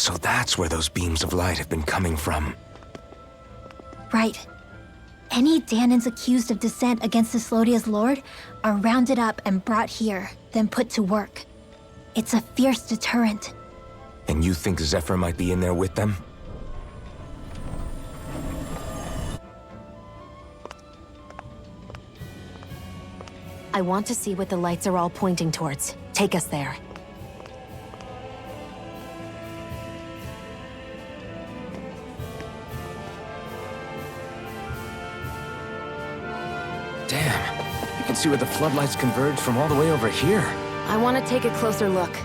So that's where those beams of light have been coming from. Right. Any Dahnans accused of dissent against Cyslodia's lord are rounded up and brought here, then put to work. It's a fierce deterrent. And you think Zephyr might be in there with them? I want to see what the lights are all pointing towards. Take us there. Damn, you can see where the floodlights converge from all the way over here. I want to take a closer look.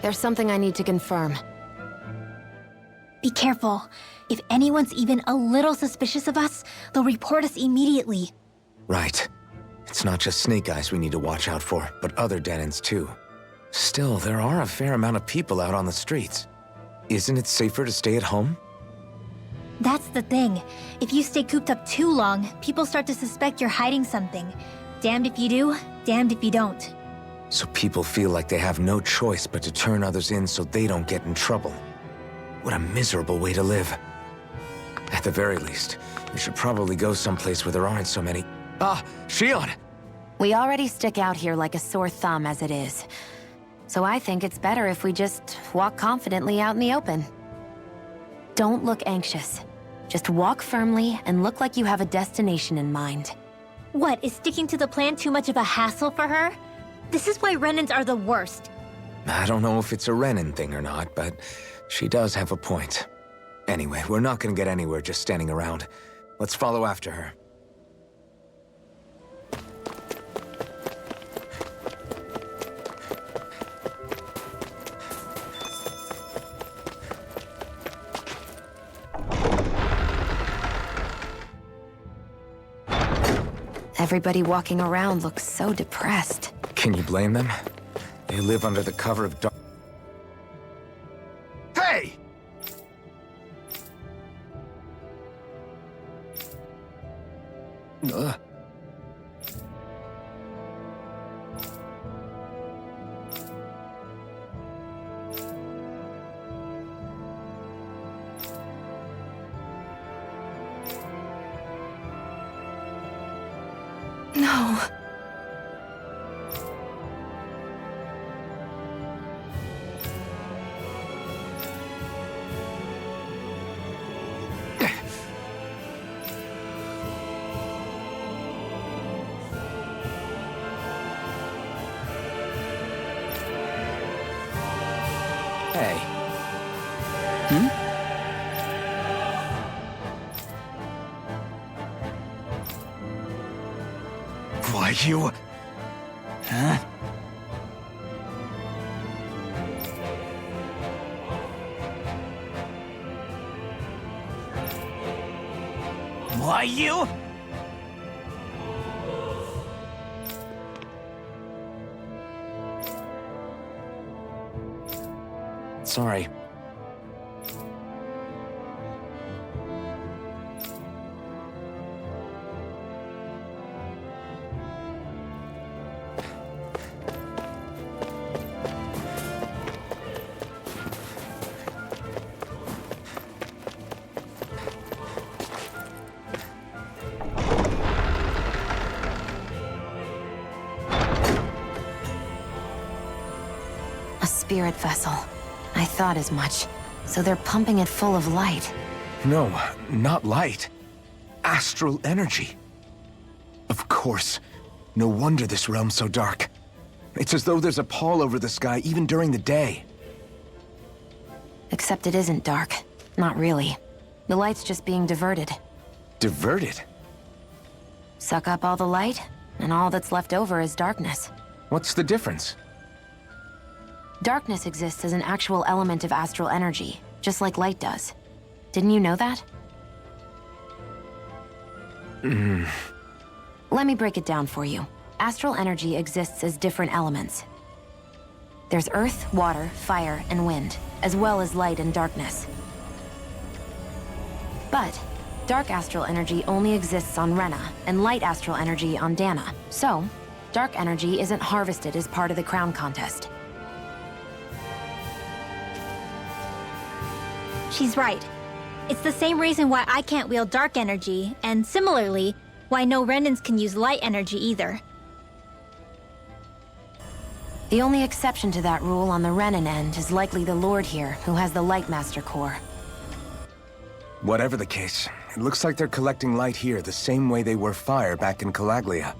There's something I need to confirm. Be careful. If anyone's even a little suspicious of us, they'll report us immediately. Right. It's not just Snake Eyes we need to watch out for, but other Dahnans too. Still, there are a fair amount of people out on the streets. Isn't it safer to stay at home? That's the thing. If you stay cooped up too long, people start to suspect you're hiding something. Damned if you do, damned if you don't. So people feel like they have no choice but to turn others in so they don't get in trouble. What a miserable way to live. At the very least, we should probably go someplace where there aren't so many... Ah, Shion! We already stick out here like a sore thumb as it is. So I think it's better if we just walk confidently out in the open. Don't look anxious. Just walk firmly and look like you have a destination in mind. What, is sticking to the plan too much of a hassle for her? This is why Renans are the worst. I don't know if it's a Renan thing or not, but she does have a point. Anyway, we're not gonna get anywhere just standing around. Let's follow after her. Everybody walking around looks so depressed. Can you blame them? They live under the cover of dark... Hey! No. Hey. Why, you... Huh? Why, you... Sorry. A spirit vessel. I thought as much. So they're pumping it full of light. No, not light. Astral energy. Of course. No wonder this realm's so dark. It's as though there's a pall over the sky even during the day. Except it isn't dark. Not really. The light's just being diverted. Diverted? Suck up all the light, and all that's left over is darkness. What's the difference? Darkness exists as an actual element of astral energy, just like light does. Didn't you know that? Let me break it down for you. Astral energy exists as different elements. There's earth, water, fire, and wind, as well as light and darkness. But dark astral energy only exists on Rena, and light astral energy on Dahna. So, dark energy isn't harvested as part of the crown contest. She's right. It's the same reason why I can't wield dark energy, and similarly, why no Renans can use light energy either. The only exception to that rule on the Renan end is likely the Lord here, who has the Light Master core. Whatever the case, it looks like they're collecting light here the same way they were fire back in Calaglia.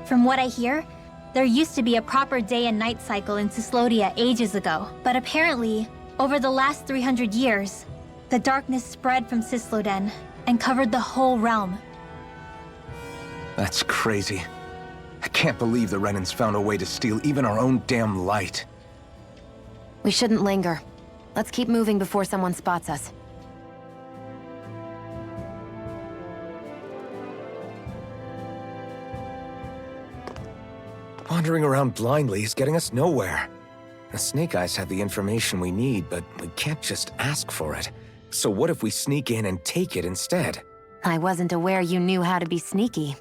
From what I hear, there used to be a proper day and night cycle in Cyslodia ages ago, but apparently, over the last 300 years, the darkness spread from Cysloden and covered the whole realm. That's crazy. I can't believe the Renans found a way to steal even our own damn light. We shouldn't linger. Let's keep moving before someone spots us. Wandering around blindly is getting us nowhere. The Snake Eyes have the information we need, but we can't just ask for it. So what if we sneak in and take it instead? I wasn't aware you knew how to be sneaky.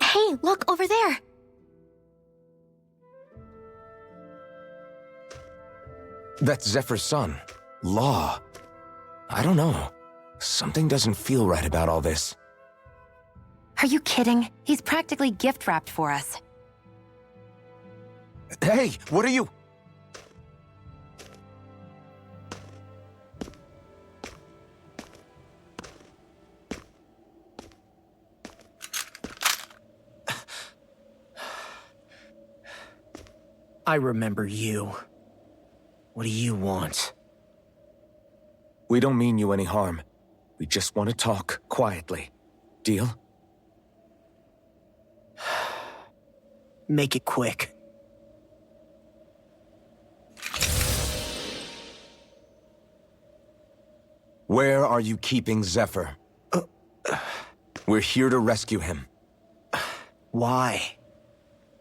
Hey, look over there! That's Zephyr's son, Law. I don't know. Something doesn't feel right about all this. Are you kidding? He's practically gift-wrapped for us. Hey, what are you? I remember you. What do you want? We don't mean you any harm. We just want to talk quietly. Deal? Make it quick. Where are you keeping Zephyr? We're here to rescue him. Why?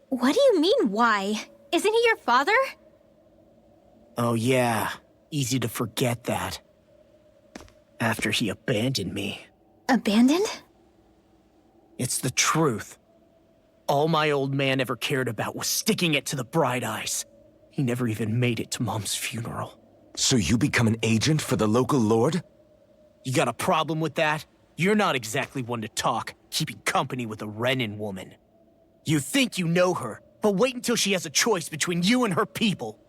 What do you mean, why? Isn't he your father? Oh yeah, easy to forget that. After he abandoned me. Abandoned? It's the truth. All my old man ever cared about was sticking it to the Bright Eyes. He never even made it to Mom's funeral. So you become an agent for the local lord? You got a problem with that? You're not exactly one to talk, keeping company with a Renan woman. You think you know her, but wait until she has a choice between you and her people.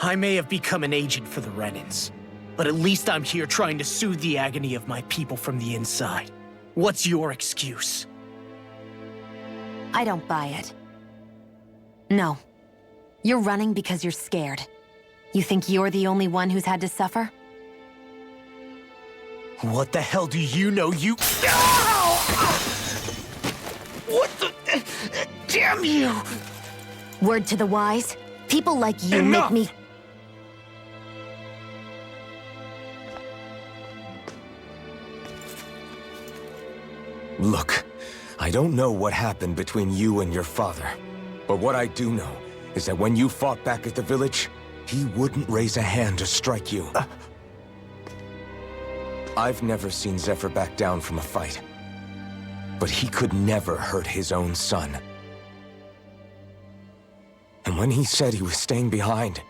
I may have become an agent for the Renans, but at least I'm here trying to soothe the agony of my people from the inside. What's your excuse? I don't buy it. No. You're running because you're scared. You think you're the only one who's had to suffer? What the hell do you know, you— Ow! What the— Damn you! Word to the wise, people like you Enough! make me— Look, I don't know what happened between you and your father. But what I do know is that when you fought back at the village, he wouldn't raise a hand to strike you. I've never seen Zephyr back down from a fight. But he could never hurt his own son. And when he said he was staying behind,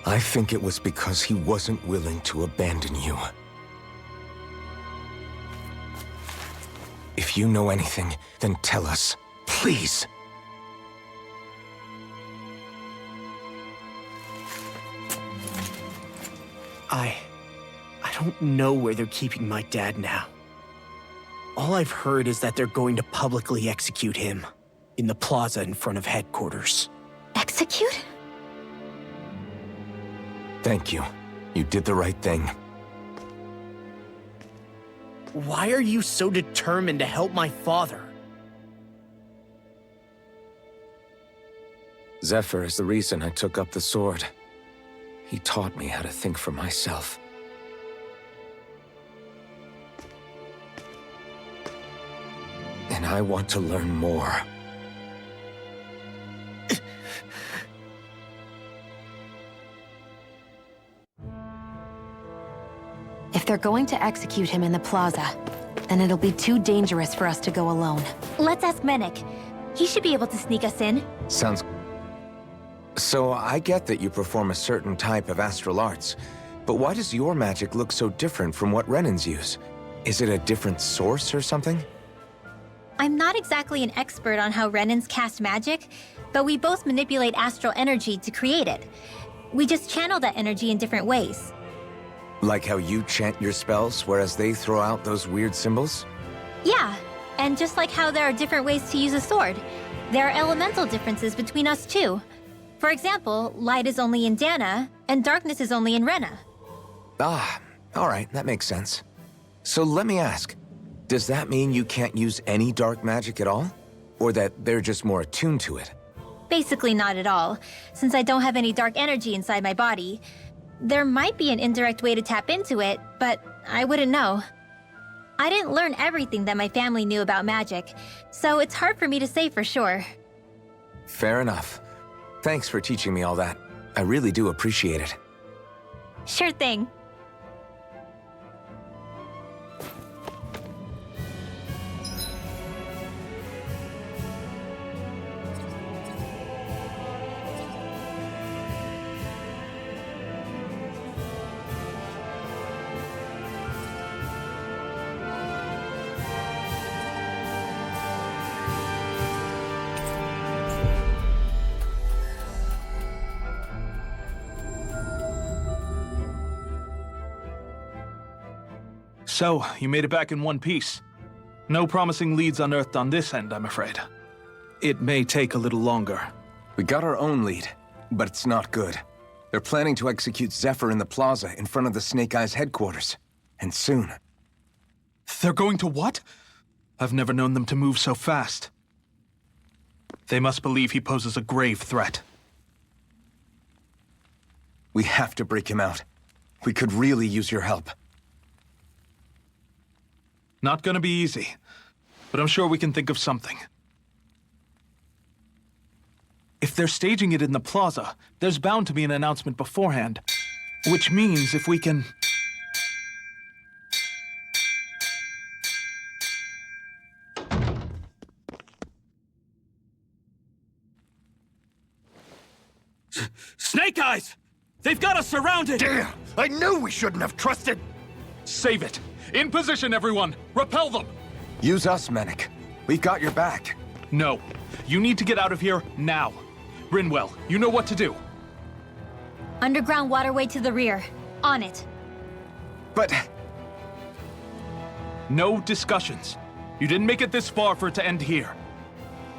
I think it was because he wasn't willing to abandon you. If you know anything, then tell us, please. I don't know where they're keeping my dad now. All I've heard is that they're going to publicly execute him in the plaza in front of headquarters. Execute? Thank you. You did the right thing. Why are you so determined to help my father? Zephyr is the reason I took up the sword. He taught me how to think for myself. And I want to learn more. If they're going to execute him in the plaza, then it'll be too dangerous for us to go alone. Let's ask Menek. He should be able to sneak us in. Sounds... So I get that you perform a certain type of astral arts, but why does your magic look so different from what Renan's use? Is it a different source or something? I'm not exactly an expert on how Renans cast magic, but we both manipulate astral energy to create it. We just channel that energy in different ways. Like how you chant your spells, whereas they throw out those weird symbols? Yeah, and just like how there are different ways to use a sword, there are elemental differences between us too. For example, light is only in Dahna, and darkness is only in Rena. Ah, alright, that makes sense. So let me ask, does that mean you can't use any dark magic at all? Or that they're just more attuned to it? Basically not at all, since I don't have any dark energy inside my body. There might be an indirect way to tap into it, but I wouldn't know. I didn't learn everything that my family knew about magic, so it's hard for me to say for sure. Fair enough. Thanks for teaching me all that. I really do appreciate it. Sure thing. So, you made it back in one piece. No promising leads unearthed on this end, I'm afraid. It may take a little longer. We got our own lead, but it's not good. They're planning to execute Zephyr in the plaza in front of the Snake Eyes headquarters. And soon. They're going to what? I've never known them to move so fast. They must believe he poses a grave threat. We have to break him out. We could really use your help. Not gonna be easy, but I'm sure we can think of something. If they're staging it in the plaza, there's bound to be an announcement beforehand. Which means if we can... Snake Eyes! They've got us surrounded! Damn! I knew we shouldn't have trusted! Save it! In position, everyone! Repel them! Use us, Menek. We've got your back. No. You need to get out of here now. Rinwell, you know what to do. Underground waterway to the rear. On it. But... No discussions. You didn't make it this far for it to end here.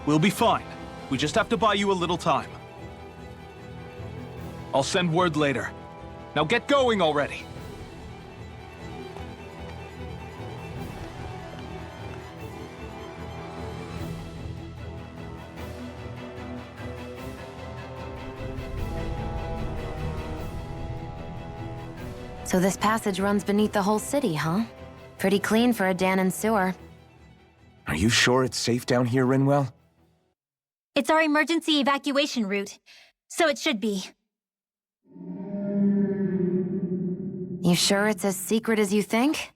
We'll be fine. We just have to buy you a little time. I'll send word later. Now get going already. So this passage runs beneath the whole city, huh? Pretty clean for a Dahnan sewer. Are you sure it's safe down here, Rinwell? It's our emergency evacuation route, so it should be. You sure it's as secret as you think?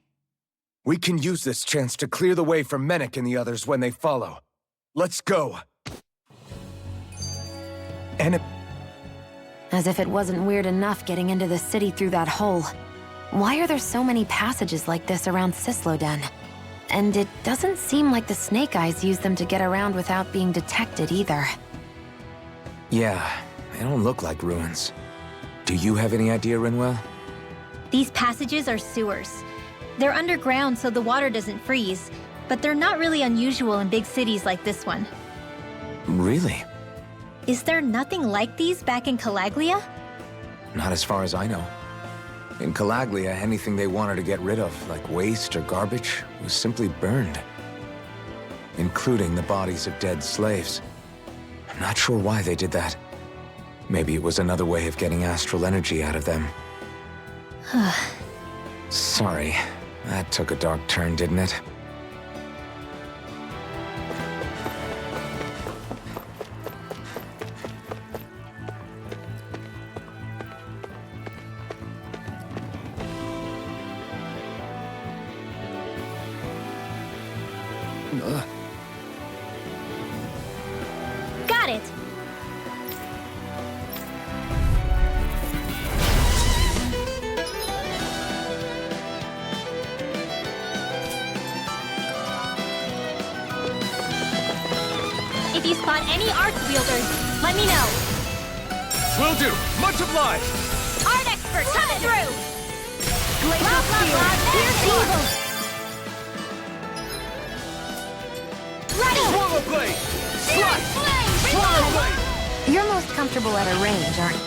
We can use this chance to clear the way for Menek and the others when they follow. Let's go. And As if it wasn't weird enough getting into the city through that hole. Why are there so many passages like this around Cisloden? And it doesn't seem like the Snake Eyes use them to get around without being detected either. yeah, they don't look like ruins. Do you have any idea, Rinwell? These passages are sewers. They're underground so the water doesn't freeze, but they're not really unusual in big cities like this one. Really? Is there nothing like these back in Calaglia? Not as far as I know. In Calaglia, anything they wanted to get rid of, like waste or garbage, was simply burned. Including the bodies of dead slaves. I'm not sure why they did that. Maybe it was another way of getting astral energy out of them. Sorry, that took a dark turn, didn't it? Got it! If you spot any arc wielders, let me know. Will do. Much obliged. Art expert coming through! Glacial Fierce evil! Ready! Swallow blade. Fierce flame! Swallow blade. You're most comfortable at a range, aren't you?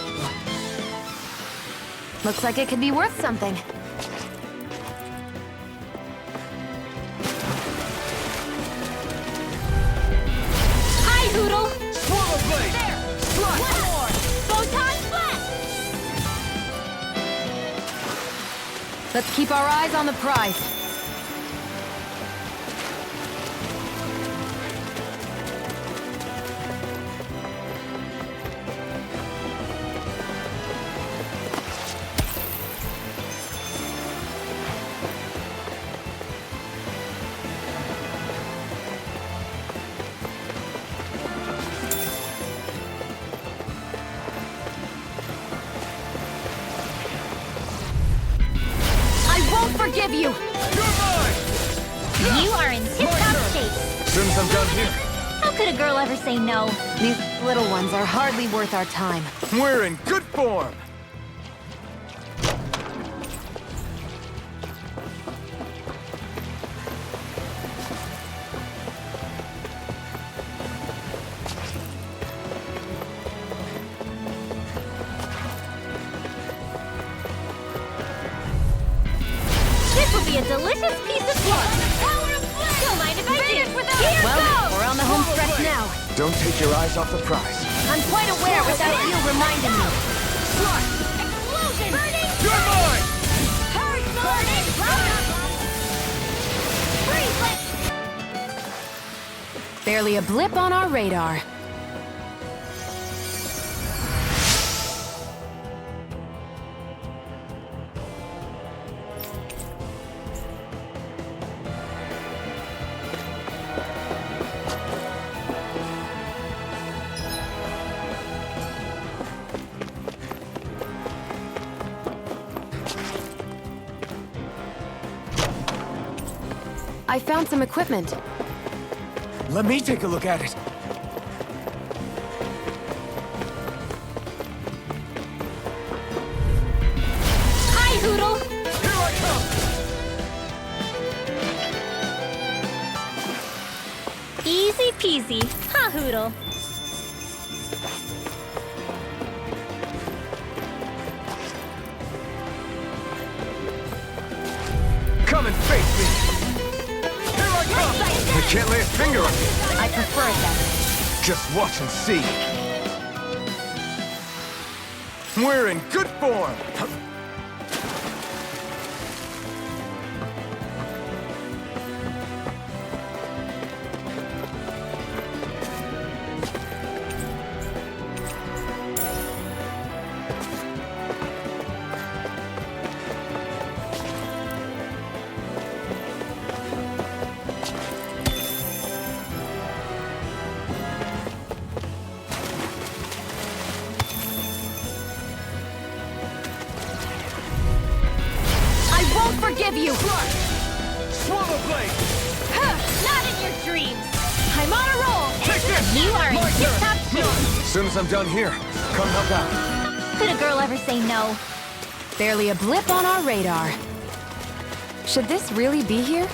Looks like it could be worth something. Hi, Hoodle! Swallow blade. There! Slide. One more! Photon blast! Let's keep our eyes on the prize. Forgive you! You're mine. You are in tip-top shape. As soon as I'm done here, How could a girl ever say no? These little ones are hardly worth our time. we're in good form. This will be a delicious piece of cake. Don't mind if I do. Here Well, goes! we're on the home stretch now. Don't take your eyes off the prize. I'm quite aware without you reminding me. Explosion! Burning! You're mine. Hurry, burning! Freeze! Barely a blip on our radar. I found some equipment. Let me take a look at it. Hi, Hoodle! Here I come. Easy peasy. Ha, Hoodle. Come and face me. Here I come. I can't lay a finger on you. I prefer it that way. Just watch and see. We're in good form. Forgive you! Swallow blade. Huh, not in your dreams. I'm on a roll. Take this. You are in My turn. tip-top shape. As soon as I'm done here, come help out. Could a girl ever say no? Barely a blip on our radar. Should this really be here?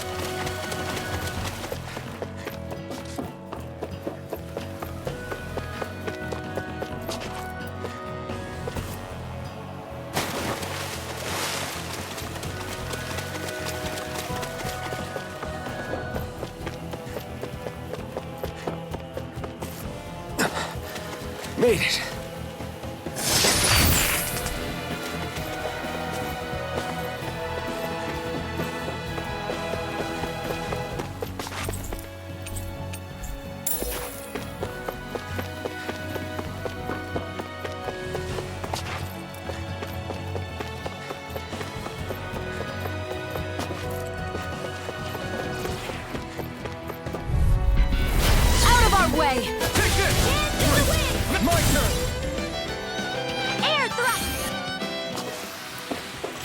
Made it.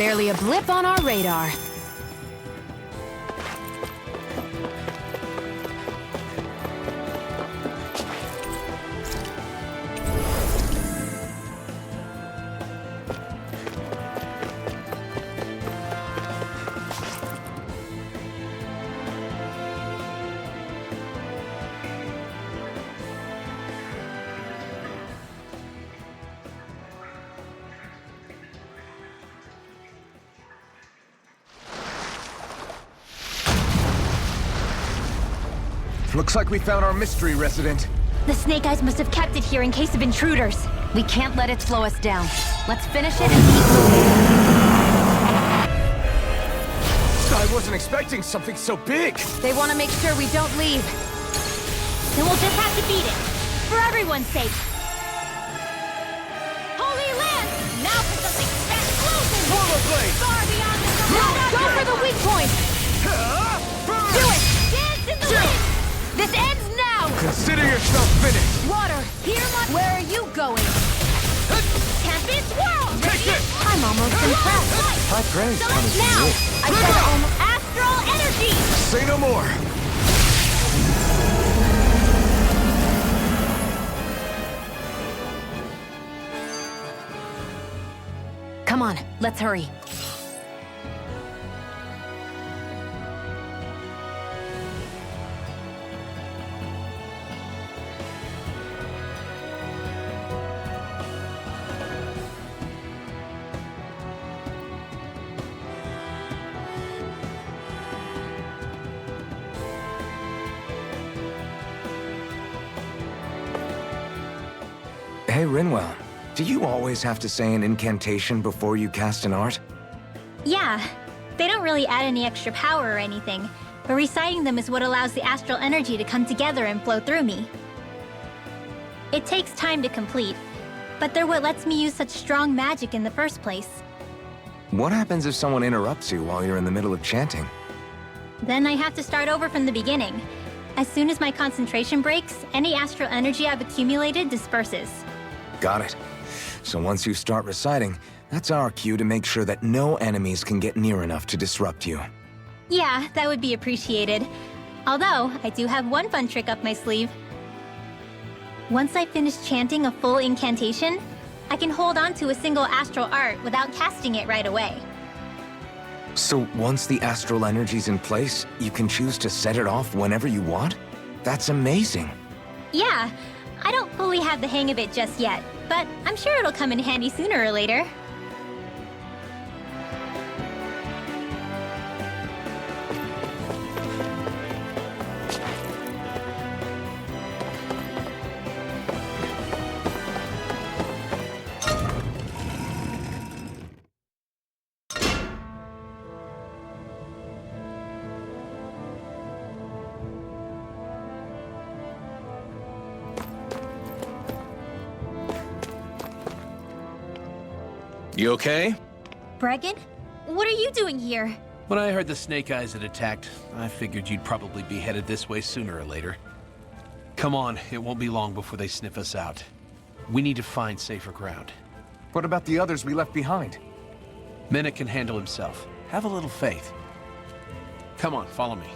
Barely a blip on our radar. Looks like we found our mystery resident. The Snake Eyes must have kept it here in case of intruders. We can't let it slow us down. Let's finish it and keep moving. I wasn't expecting something so big. They want to make sure we don't leave. Then we'll just have to beat it. For everyone's sake. Holy Land! Now for something explosive! Swallow blade! Far beyond the Go for the weak point! Do it! Dance in the wind! This ends now! Consider yourself finished. Water, hear my... Where are you going? Tempest World! Take this! I'm almost impressed. High praise So coming it's from now! you. I said astral energy! Say no more. Come on, let's hurry. Hey, Rinwell. Do you always have to say an incantation before you cast an art? Yeah, they don't really add any extra power or anything, but reciting them is what allows the astral energy to come together and flow through me. It takes time to complete, but they're what lets me use such strong magic in the first place. What happens if someone interrupts you while you're in the middle of chanting? Then I have to start over from the beginning. As soon as my concentration breaks, any astral energy I've accumulated disperses. Got it. So once you start reciting, that's our cue to make sure that no enemies can get near enough to disrupt you. Yeah, that would be appreciated. Although, I do have one fun trick up my sleeve. Once I finish chanting a full incantation, I can hold on to a single astral art without casting it right away. So once the astral energy's in place, you can choose to set it off whenever you want? That's amazing. Yeah, I don't fully have the hang of it just yet, but I'm sure it'll come in handy sooner or later. You okay? Bregan? What are you doing here? When I heard the Snake Eyes had attacked, I figured you'd probably be headed this way sooner or later. Come on, it won't be long before they sniff us out. We need to find safer ground. What about the others we left behind? Minute can handle himself. Have a little faith. Come on, follow me.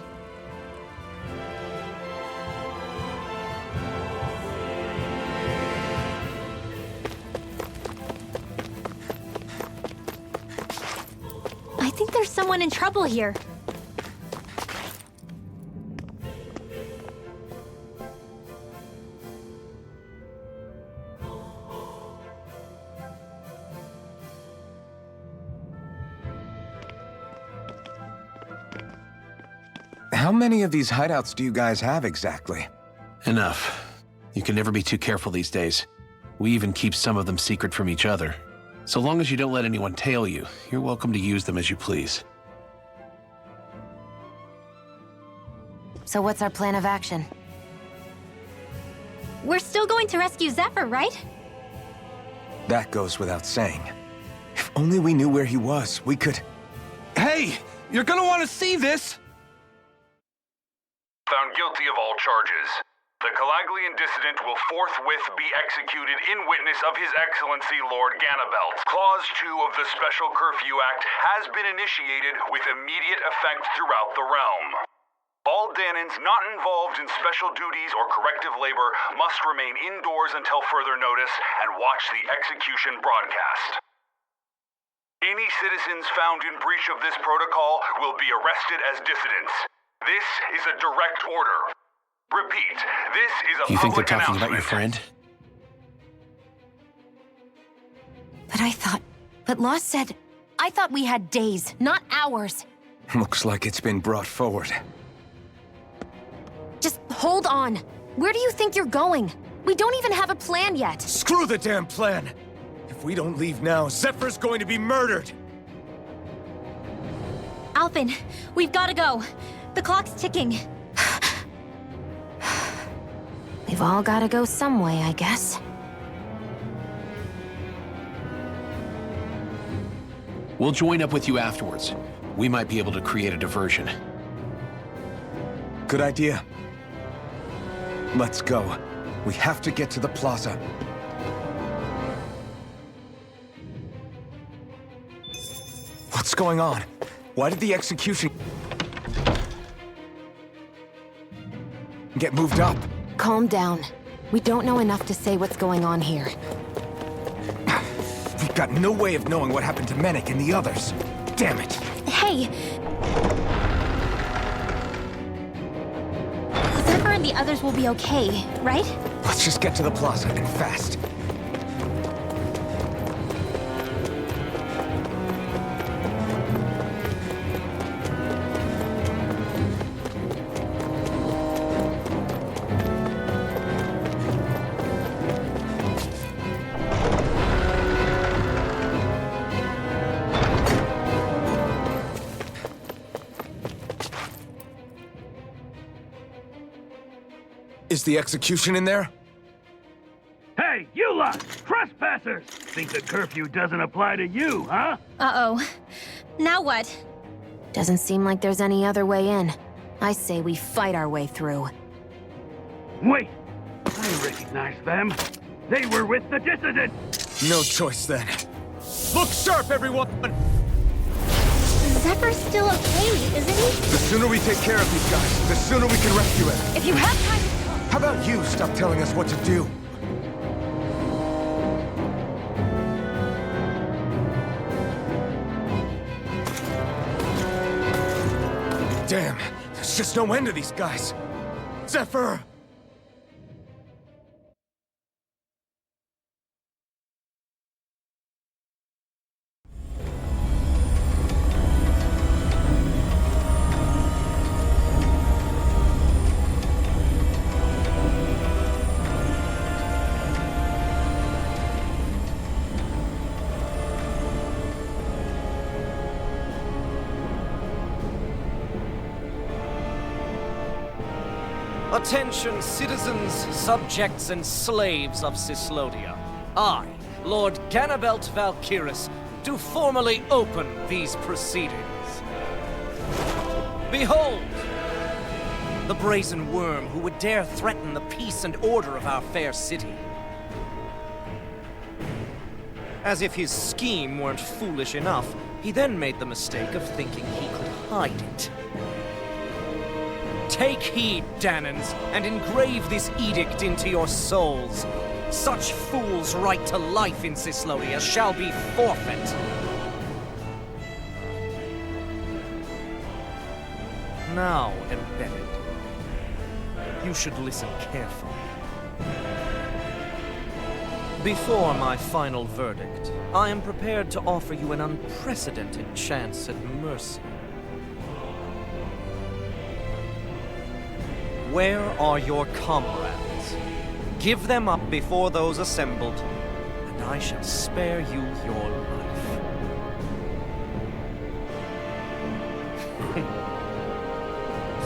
I think there's someone in trouble here. How many of these hideouts do you guys have exactly? Enough. You can never be too careful these days. We even keep some of them secret from each other. So long as you don't let anyone tail you, you're welcome to use them as you please. So what's our plan of action? We're still going to rescue Zephyr, right? That goes without saying. If only we knew where he was, we could... Hey! You're gonna want to see this! Found guilty of all charges. The Calaglian dissident will forthwith be executed in witness of His Excellency Lord Ganabelt. Clause 2 of the Special Curfew Act has been initiated with immediate effect throughout the realm. All Dahnans not involved in special duties or corrective labor must remain indoors until further notice and watch the execution broadcast. Any citizens found in breach of this protocol will be arrested as dissidents. This is a direct order. Repeat, this is a You think they're public talking about announcement. your friend? But Law said, I thought we had days, not hours. Looks like it's been brought forward. Just hold on. Where do you think you're going? We don't even have a plan yet. Screw the damn plan! If we don't leave now, Zephyr's going to be murdered! Alphen, we've gotta go. The clock's ticking. We've all gotta go some way, I guess. We'll join up with you afterwards. We might be able to create a diversion. Good idea. Let's go. We have to get to the plaza. What's going on? Why did the execution get moved up? Calm down. We don't know enough to say what's going on here. We've got no way of knowing what happened to Menik and the others. Damn it. Hey! Zephyr and the others will be okay, right? Let's just get to the plaza, and fast. Is the execution in there? Hey, you lot! Trespassers! Think the curfew doesn't apply to you, huh? Uh-oh. Now what? Doesn't seem like there's any other way in. I say we fight our way through. Wait! I recognize them. They were with the dissident! No choice then. Look sharp, everyone! Zephyr's still okay, isn't he? The sooner we take care of these guys, the sooner we can rescue him. If you have time to... How about you stop telling us what to do? Damn, there's just no end to these guys. Zephyr! Attention, citizens, subjects, and slaves of Cyslodia. I, Lord Ganabelt Valkyris, do formally open these proceedings. Behold! The brazen worm who would dare threaten the peace and order of our fair city. As if his scheme weren't foolish enough, he then made the mistake of thinking he could hide it. Take heed, Dahnans, and engrave this edict into your souls. Such fools' right to life in Cyslodia shall be forfeit. Now, embedded, you should listen carefully. Before my final verdict, I am prepared to offer you an unprecedented chance at mercy. Where are your comrades? Give them up before those assembled, and I shall spare you your life.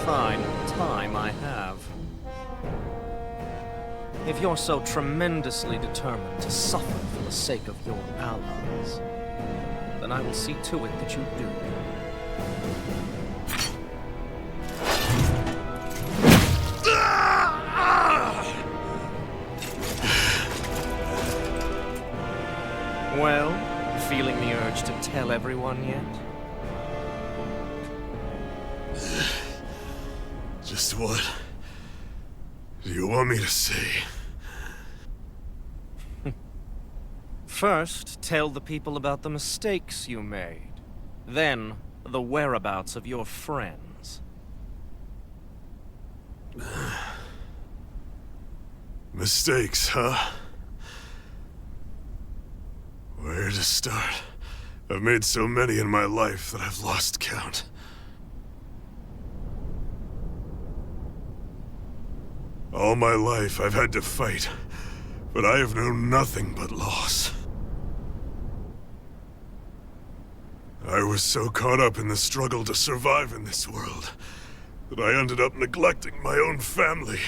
Fine time I have. If you're so tremendously determined to suffer for the sake of your allies, then I will see to it that you do. Well, feeling the urge to tell everyone yet? Just what do you want me to say? First, tell the people about the mistakes you made. Then, the whereabouts of your friends. Mistakes, huh? Where to start? I've made so many in my life that I've lost count. All my life I've had to fight, but I have known nothing but loss. I was so caught up in the struggle to survive in this world that I ended up neglecting my own family.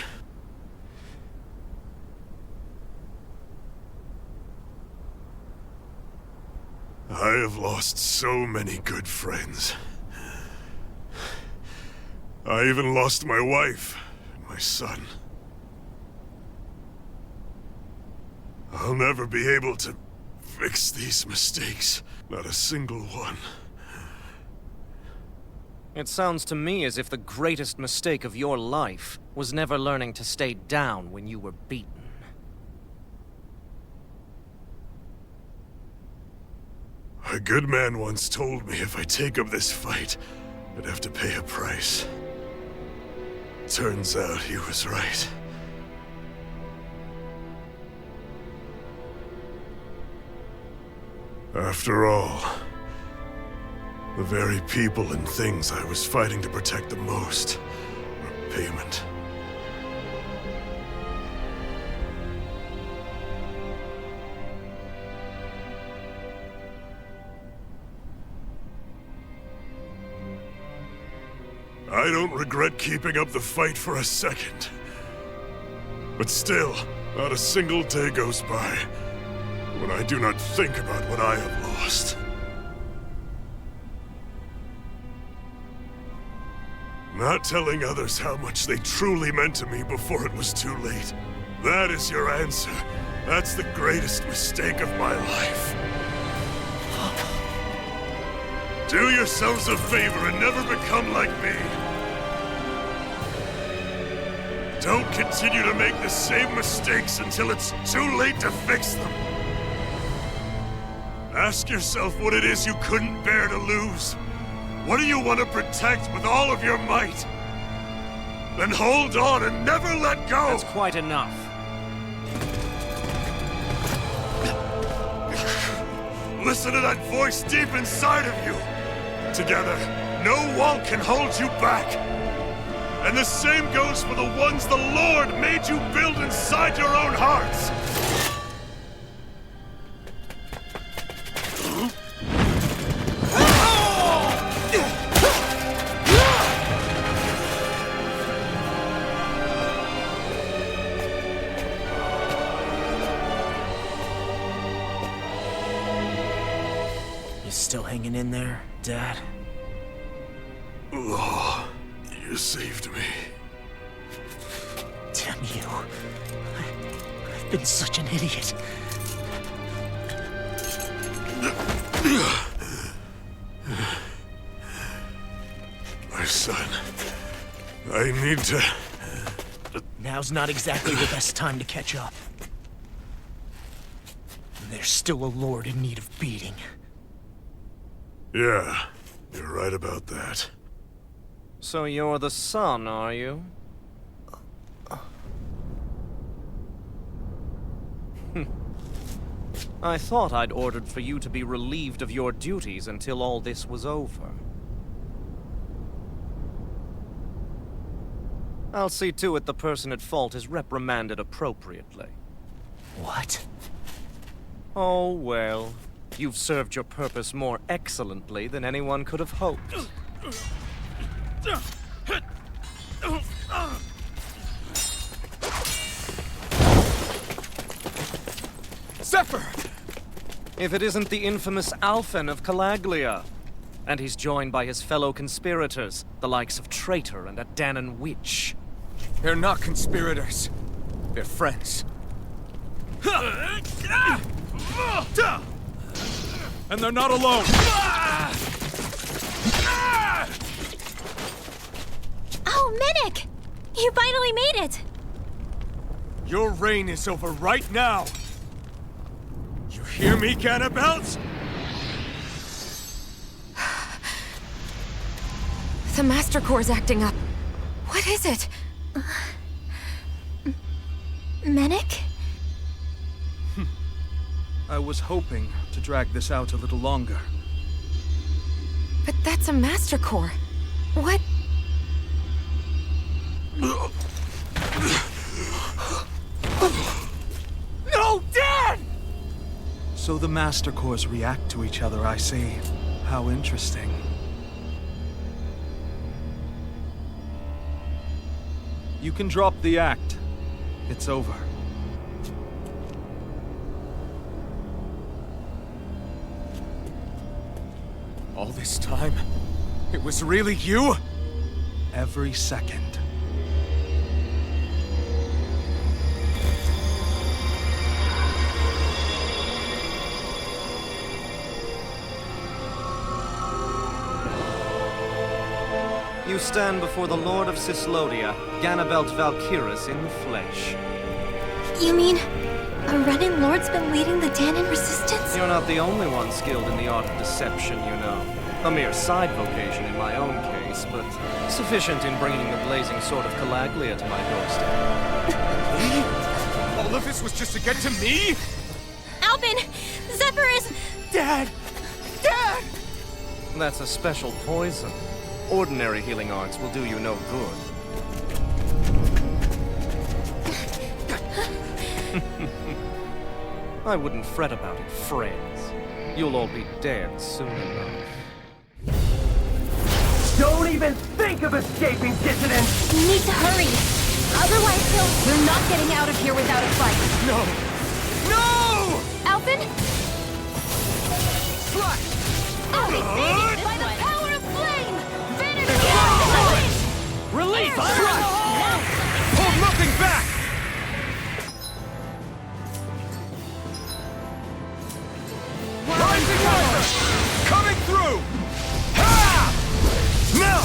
I have lost so many good friends. I even lost my wife and my son. I'll never be able to fix these mistakes. Not a single one. It sounds to me as if the greatest mistake of your life was never learning to stay down when you were beaten. A good man once told me if I take up this fight, I'd have to pay a price. Turns out he was right. After all, the very people and things I was fighting to protect the most were payment. I don't regret keeping up the fight for a second. But still, not a single day goes by when I do not think about what I have lost. Not telling others how much they truly meant to me before it was too late. That is your answer. That's the greatest mistake of my life. Do yourselves a favor and never become like me. Don't continue to make the same mistakes until it's too late to fix them. Ask yourself what it is you couldn't bear to lose. What do you want to protect with all of your might? Then hold on and never let go! That's quite enough. Listen to that voice deep inside of you! Together, no wall can hold you back! And the same goes for the ones the Lord made you build inside your own hearts! You still hanging in there, Dad? Oh, you saved me. Damn you. I've been such an idiot. My son, I need to... Now's not exactly the best time to catch up. And there's still a lord in need of beating. Yeah, you're right about that. So you're the son, are you? I thought I'd ordered for you to be relieved of your duties until all this was over. I'll see to it the person at fault is reprimanded appropriately. What? Oh, well. You've served your purpose more excellently than anyone could have hoped. Zephyr! If it isn't the infamous Alphen of Calaglia. And he's joined by his fellow conspirators, the likes of Traitor and a Dahnan witch. They're not conspirators. They're friends. And they're not alone! Oh, Medic! You finally made it! Your reign is over right now! You hear me, Ganabelt? The Master Core's acting up. What is it? Medic? I was hoping to drag this out a little longer. But that's a Master Core. What? No, Dad! So the Master Cores react to each other, I see. How interesting. You can drop the act. It's over. All this time, it was really you? Every second. You stand before the Lord of Cyslodia, Ganabelt Valkyrus in the flesh. You mean a Renan Lord's been leading the Dahnan resistance? You're not the only one skilled in the art of deception, you know. A mere side vocation in my own case, but sufficient in bringing the blazing sword of Calaglia to my doorstep. Me? All of this was just to get to me? Alvin! Zephyr is... Dad! Dad! That's a special poison. Ordinary healing arts will do you no good. I wouldn't fret about it, friends. You'll all be dead soon enough. Don't even think of escaping, dissidents! You need to hurry! Otherwise We're not getting out of here without a fight. No! No! Alvin? Slash! By the power of flame! Release! Hold nothing back! Rising Rider! Coming through! Ha! Now!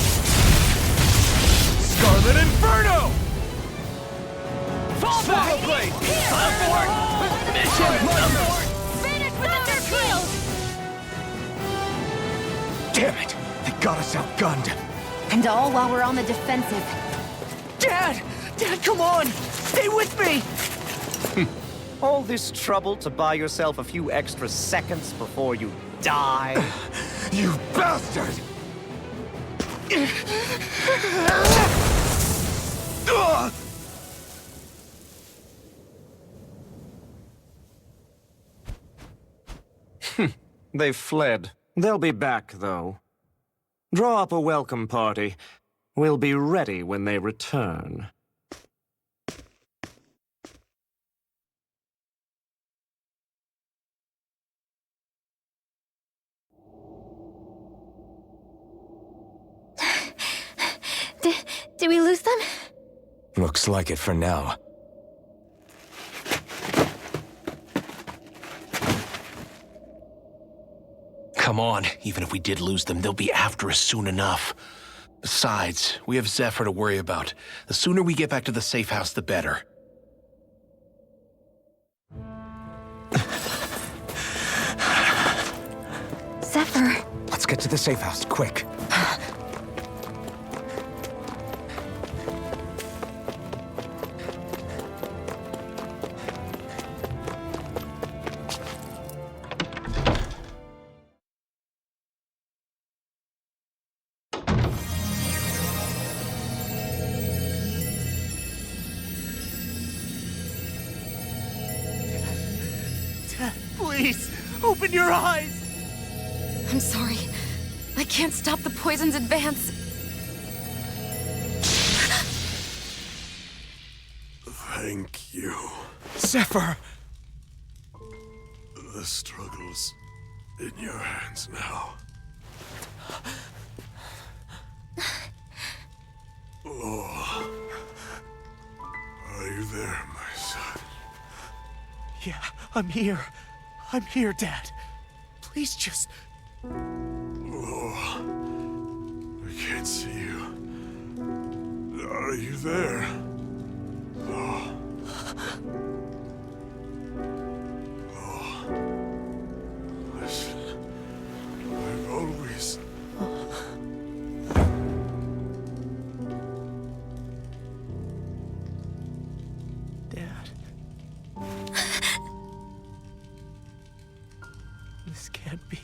Scarlet Inferno! Fall back! Blade! Abort! Mission abort! Finish with their field! Damn it! They got us outgunned. And all while we're on the defensive. Dad! Dad, come on! Stay with me! All this trouble to buy yourself a few extra seconds before you die? You bastard! They've fled. They'll be back, though. Draw up a welcome party. We'll be ready when they return. Did we lose them? Looks like it for now. Come on, even if we did lose them, they'll be after us soon enough. Besides, we have Zephyr to worry about. The sooner we get back to the safe house, the better. Zephyr. Let's get to the safe house, quick. Dad, please, open your eyes! I'm sorry. I can't stop the poison's advance. Thank you. Zephyr! The struggle's in your hands now. Oh. Are you there, my son? Yeah, I'm here. I'm here, Dad. Please just... Oh, I can't see you. Are you there? Oh. Oh. Listen, I've always... Dad. This can't be.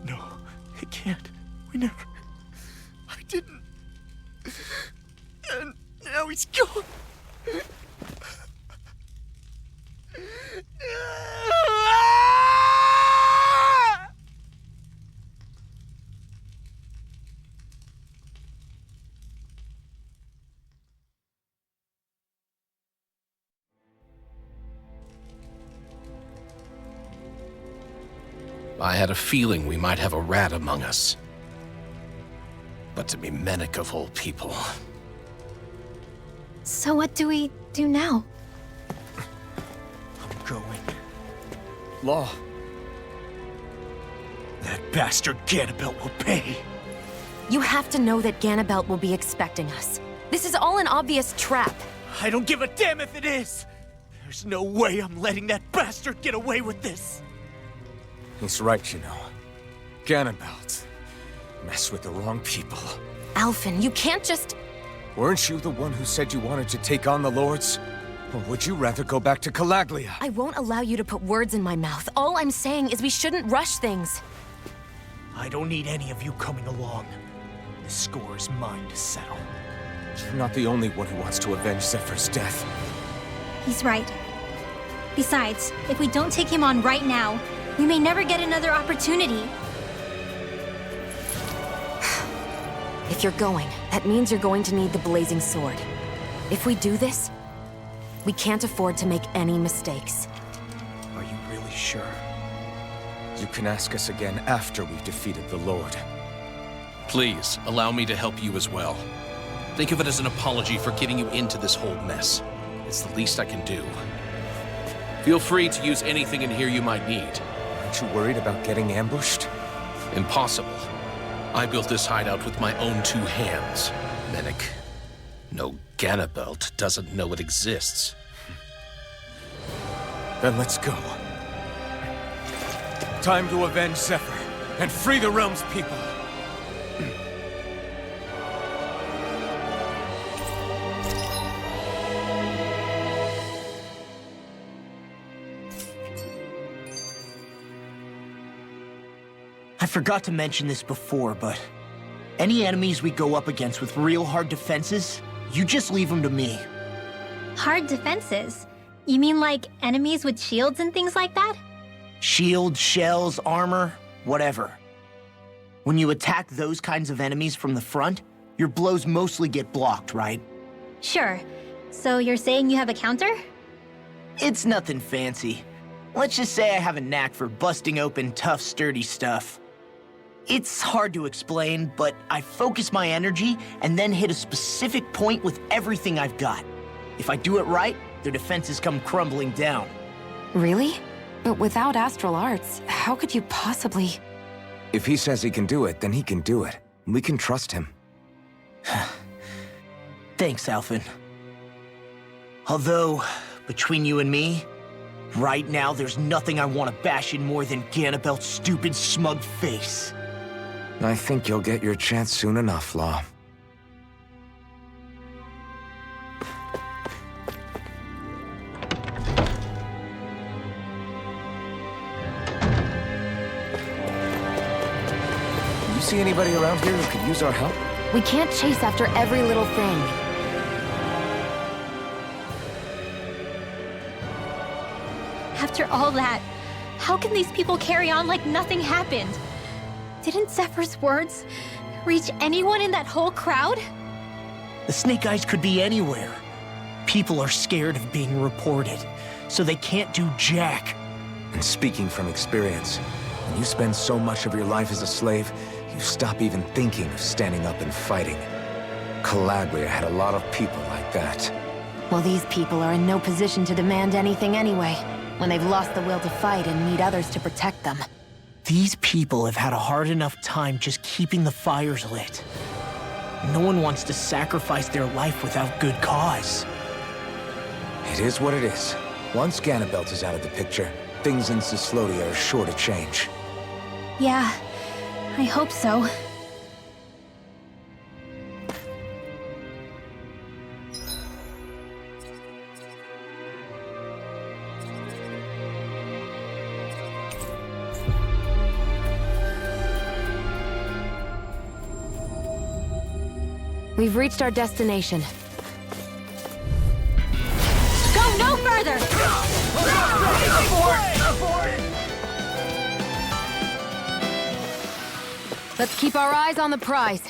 No, it can't. We never... I didn't. And now he's gone. I had a feeling we might have a rat among us. But to be Mennick of all people. So what do we do now? I'm going. Law. That bastard Ganabelt will pay. You have to know that Ganabelt will be expecting us. This is all an obvious trap. I don't give a damn if it is. There's no way I'm letting that bastard get away with this. He's right, you know. Ganabelt. Mess with the wrong people. Alphen, you can't just... Weren't you the one who said you wanted to take on the Lords? Or would you rather go back to Calaglia? I won't allow you to put words in my mouth. All I'm saying is we shouldn't rush things. I don't need any of you coming along. The score is mine to settle. You're not the only one who wants to avenge Zephyr's death. He's right. Besides, if we don't take him on right now, we may never get another opportunity. If you're going, that means you're going to need the blazing sword. If we do this, we can't afford to make any mistakes. Are you really sure? You can ask us again after we've defeated the Lord. Please, allow me to help you as well. Think of it as an apology for getting you into this whole mess. It's the least I can do. Feel free to use anything in here you might need. Aren't you worried about getting ambushed? Impossible. I built this hideout with my own 2 hands. Mennick. No Ganabelt doesn't know it exists. Then let's go. Time to avenge Zephyr and free the realm's people. I forgot to mention this before, but any enemies we go up against with real hard defenses, you just leave them to me. Hard defenses? You mean like enemies with shields and things like that? Shields, shells, armor, whatever. When you attack those kinds of enemies from the front, your blows mostly get blocked, right? Sure. So you're saying you have a counter? It's nothing fancy. Let's just say I have a knack for busting open tough, sturdy stuff. It's hard to explain, but I focus my energy and then hit a specific point with everything I've got. If I do it right, their defenses come crumbling down. Really? But without astral arts, how could you possibly... If he says he can do it, then he can do it. We can trust him. Thanks, Alphen. Although, between you and me, right now there's nothing I want to bash in more than Ganabelt's stupid, smug face. I think you'll get your chance soon enough, Law. You see anybody around here who could use our help? We can't chase after every little thing. After all that, how can these people carry on like nothing happened? Didn't Zephyr's words reach anyone in that whole crowd? The Snake Eyes could be anywhere. People are scared of being reported, so they can't do jack. And speaking from experience, when you spend so much of your life as a slave, you stop even thinking of standing up and fighting. Calaglia had a lot of people like that. Well, these people are in no position to demand anything anyway. when they've lost the will to fight and need others to protect them. These people have had a hard enough time just keeping the fires lit. No one wants to sacrifice their life without good cause. It is what it is. Once Ganabelt is out of the picture, things in Cislodia are sure to change. Yeah, I hope so. We've reached our destination. Go no further! Let's keep our eyes on the prize.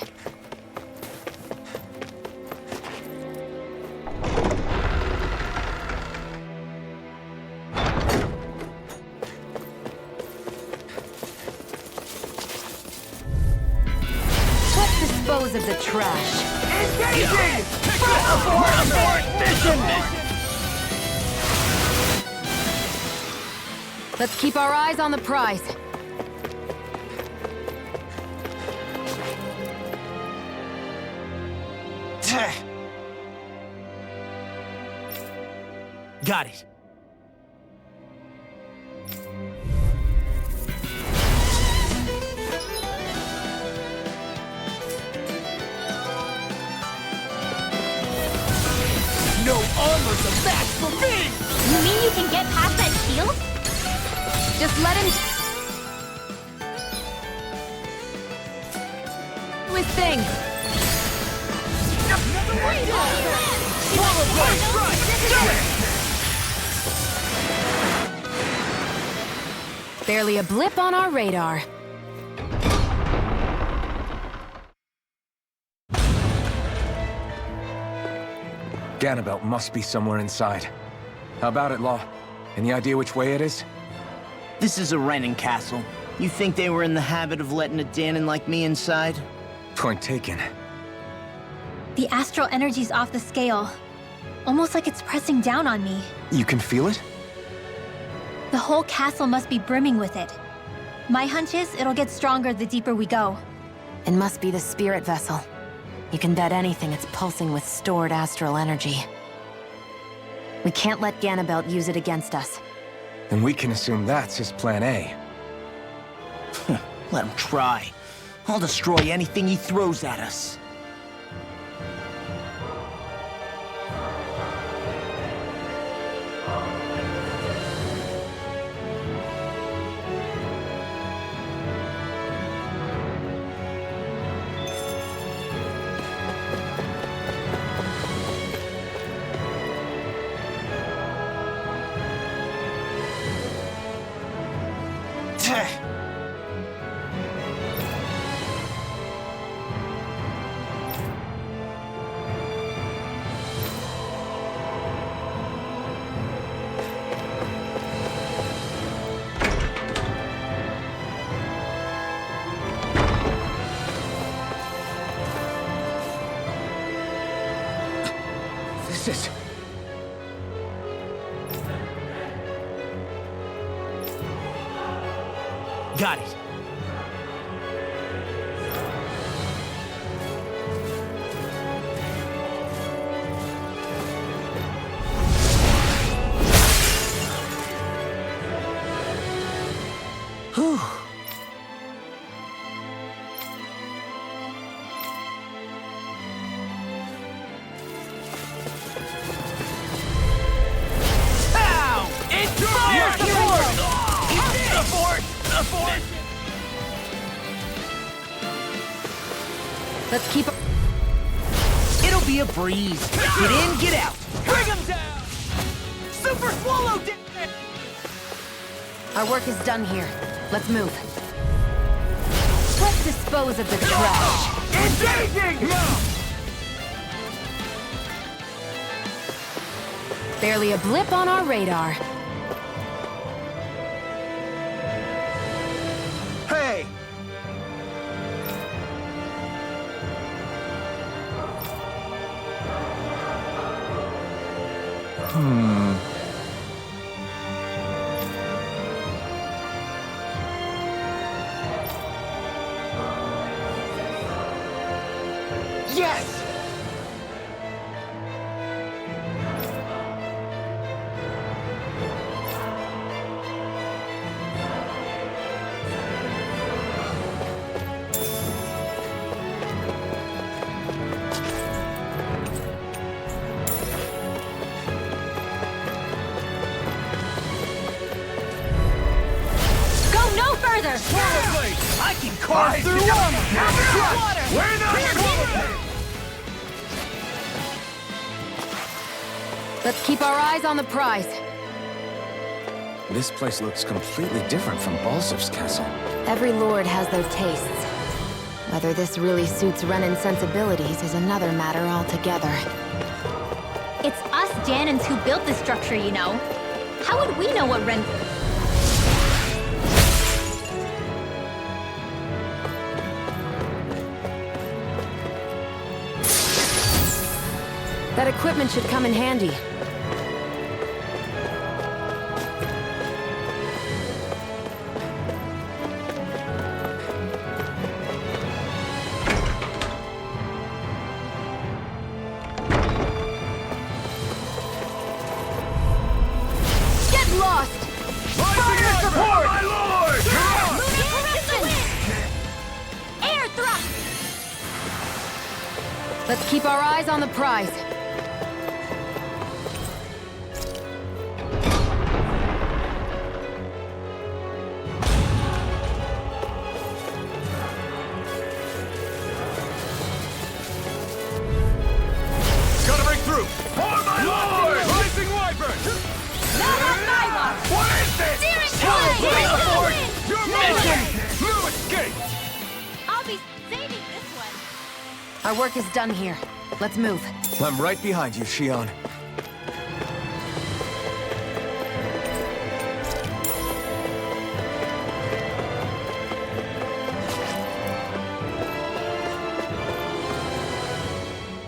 Let's dispose of the trash. Engaging! Abort mission! Let's keep our eyes on the prize. Got it. No armor's a match for me! You mean you can get past that shield? Just let him do his thing. Barely a blip on our radar. Ganabelt must be somewhere inside. How about it, Law? Any idea which way it is? This is a Renan castle. You think they were in the habit of letting a Dahnan like me inside? Point taken. The astral energy's off the scale. Almost like it's pressing down on me. You can feel it? The whole castle must be brimming with it. My hunch is it'll get stronger the deeper we go. It must be the spirit vessel. You can bet anything it's pulsing with stored astral energy. We can't let Ganabelt use it against us. Then we can assume that's his plan A. Let him try. I'll destroy anything he throws at us. This is... Got it. Whew. Ow! It's fire! Abort! Abort! Let's keep... It'll be a breeze. Get in, get out. Bring him down! Super swallow it! Our work is done here. Let's move. Let's dispose of the trash. Engaging! Barely a blip on our radar. Hey! Yes! Go no further! I can carve through water! We're not Let's keep our eyes on the prize. This place looks completely different from Balsif's castle. Every lord has their tastes. Whether this really suits Renan's sensibilities is another matter altogether. It's us Dahnans who built this structure, you know. How would we know what Ren... That equipment should come in handy. Get lost! Fire support! My lord! Air thrust! Let's keep our eyes on the prize. Gotta break through! For my lord! Rising Wyvern! Not on my mark! What is this? Steering clear! Your mission! No escape! I'll be saving this one. Our work is done here. Let's move. I'm right behind you, Shion.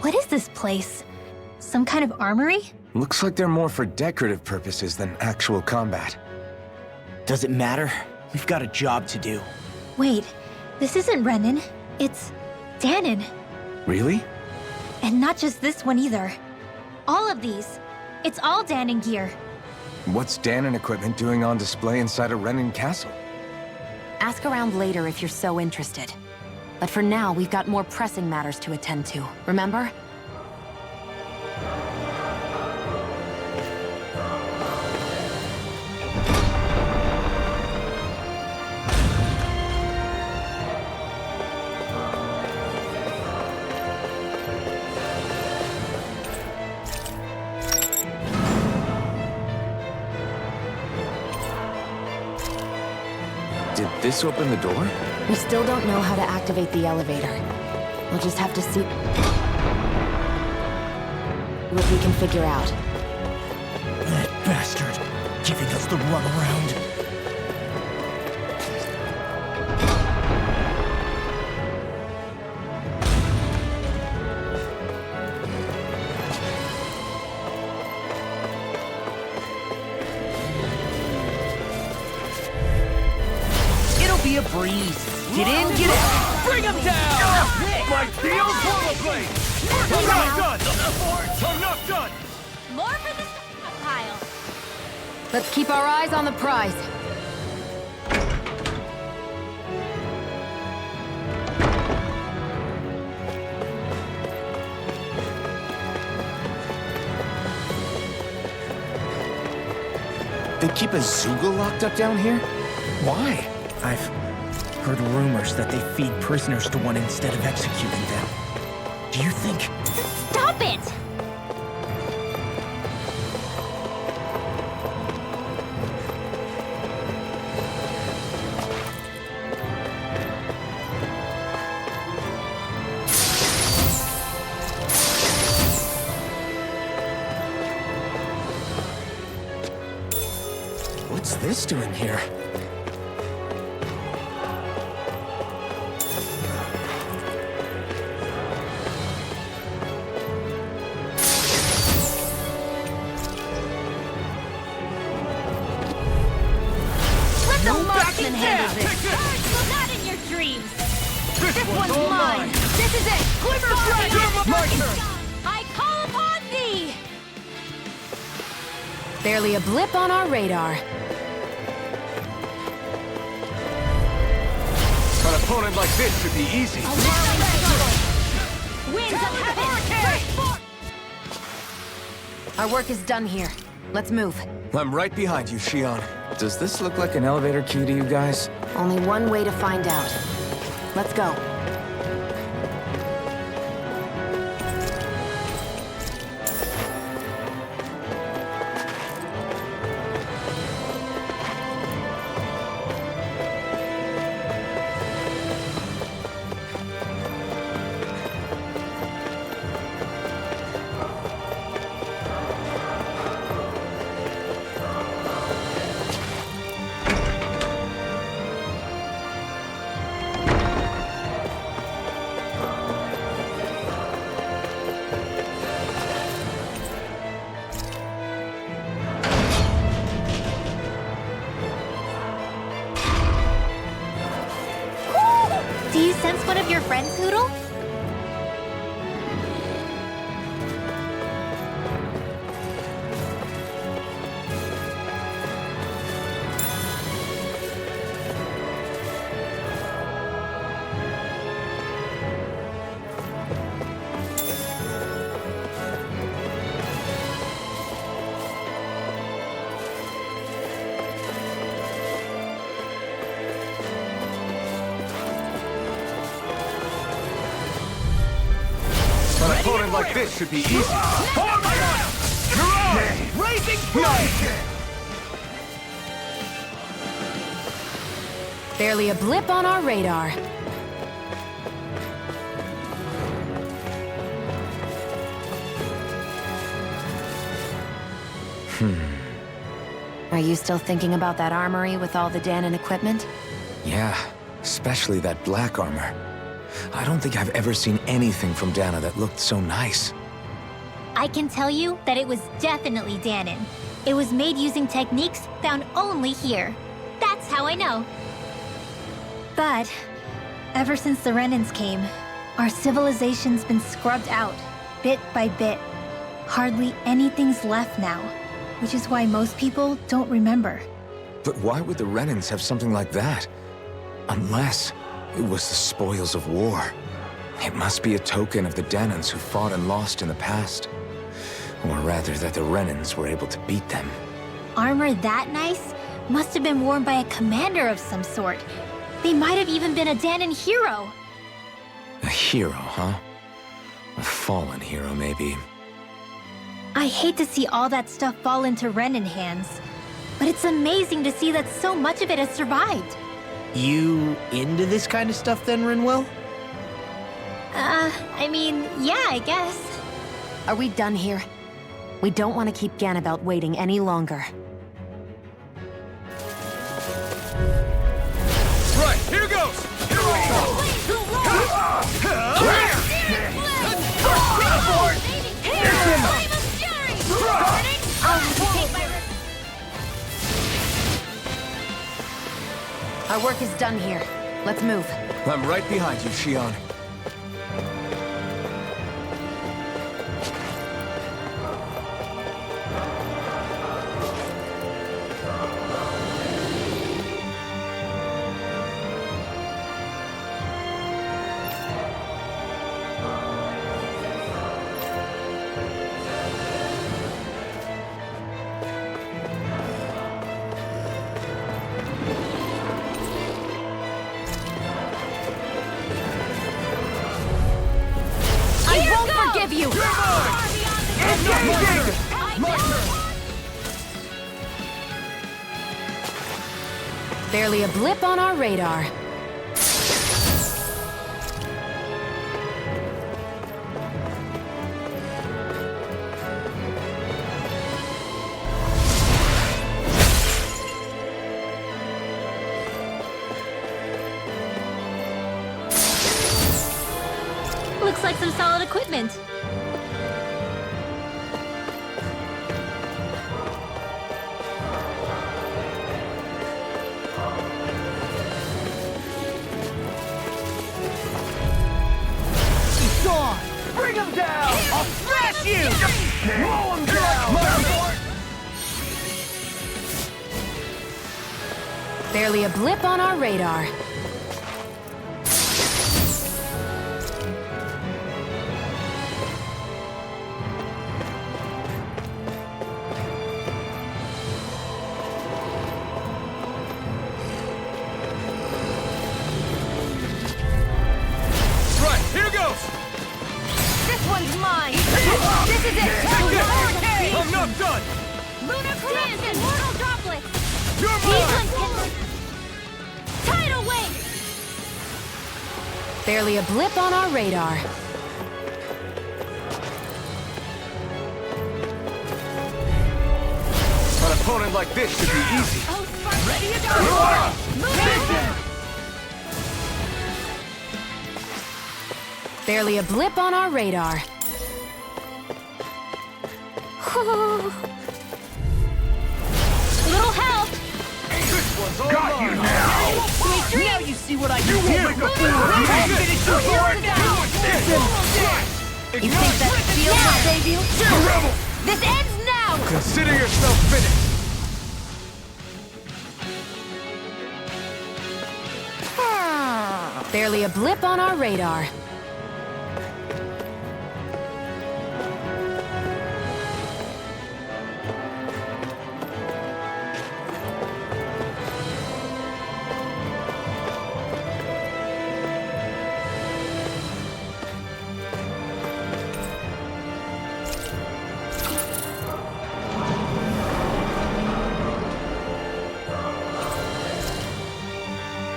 What is this place? Some kind of armory? Looks like they're more for decorative purposes than actual combat. Does it matter? We've got a job to do. Wait, this isn't Renan. It's Dahnan. Really? And not just this one either. All of these. It's all Dahnan gear. What's Dahnan equipment doing on display inside a Renan castle? Ask around later if you're so interested. But for now, we've got more pressing matters to attend to, remember? Did this open the door? We still don't know how to activate the elevator. We'll just have to see what we can figure out. That bastard, giving us the runaround. It'll be a breeze. Get in, get out. Bring him down! My steel rollerblade! I'm not done! I'm not done! More for the stockpile. Let's keep our eyes on the prize. They keep a Zoogle locked up down here? Why? I've heard rumors that they feed prisoners to one instead of executing them. Do you think... Stop it! What's this doing here? Let the marksman handle this! Not in your dreams! This one's mine! This is it! Glimmer My turn! I call upon thee! Barely a blip on our radar. An opponent like this should be easy. Winds of heaven! Our work is done here. Let's move. I'm right behind you, Shion. Does this look like an elevator key to you guys? Only one way to find out. Let's go. Do you sense one of your friends, Hoodle? An opponent like this should be easy. Raising flame! Barely a blip on our radar. Are you still thinking about that armory with all the Dahnan equipment? Yeah, especially that black armor. I don't think I've ever seen anything from Dahna that looked so nice. I can tell you that it was definitely Dahnan. It was made using techniques found only here. That's how I know. But ever since the Renans came, our civilization's been scrubbed out, bit by bit. Hardly anything's left now, which is why most people don't remember. But why would the Renans have something like that? Unless it was the spoils of war. It must be a token of the Dahnans who fought and lost in the past. Or rather, that the Renans were able to beat them. Armor that nice must have been worn by a commander of some sort. They might have even been a Dahnan hero. A hero, huh? A fallen hero, maybe. I hate to see all that stuff fall into Renan hands, but it's amazing to see that so much of it has survived. You into this kind of stuff then, Rinwell? I mean, yeah, I guess. Are we done here? We don't want to keep Ganabelt waiting any longer. Right, here goes! Our work is done here. Let's move. I'm right behind you, Shion. Forgive you! Barely a blip on our radar. Looks like some solid equipment. you! Blow him down! Barely a blip on our radar. Right, here goes! This one's mine! This is it! I'm not done! Lunar commands and mortal droplets! You're These mine! ones can... Tidal wave! Barely a blip on our radar. An opponent like this should be easy. Oh, ready to go! Barely a blip on our radar. Little help! Got you now! Now you see what I can You do! won't make a fool of me! Finish your sword down! You think that steel will save you? Rebel! This ends now! Consider yourself finished. Barely a blip on our radar.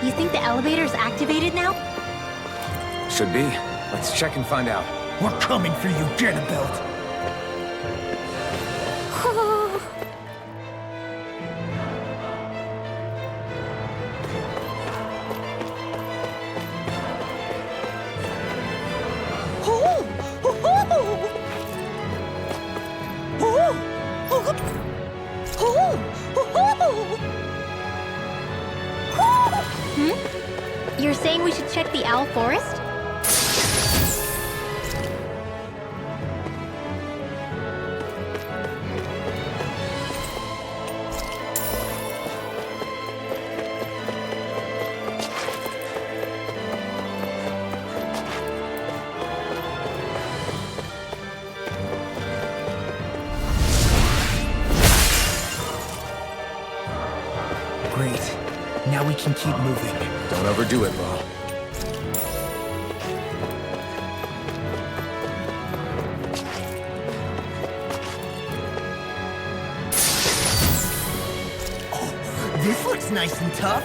You think the elevator's activated now? Should be. Let's check and find out. We're coming for you, Ganabelt! You're saying we should check the Owl Forest? Great. Now we can keep moving. Don't overdo it, Law. This looks nice and tough.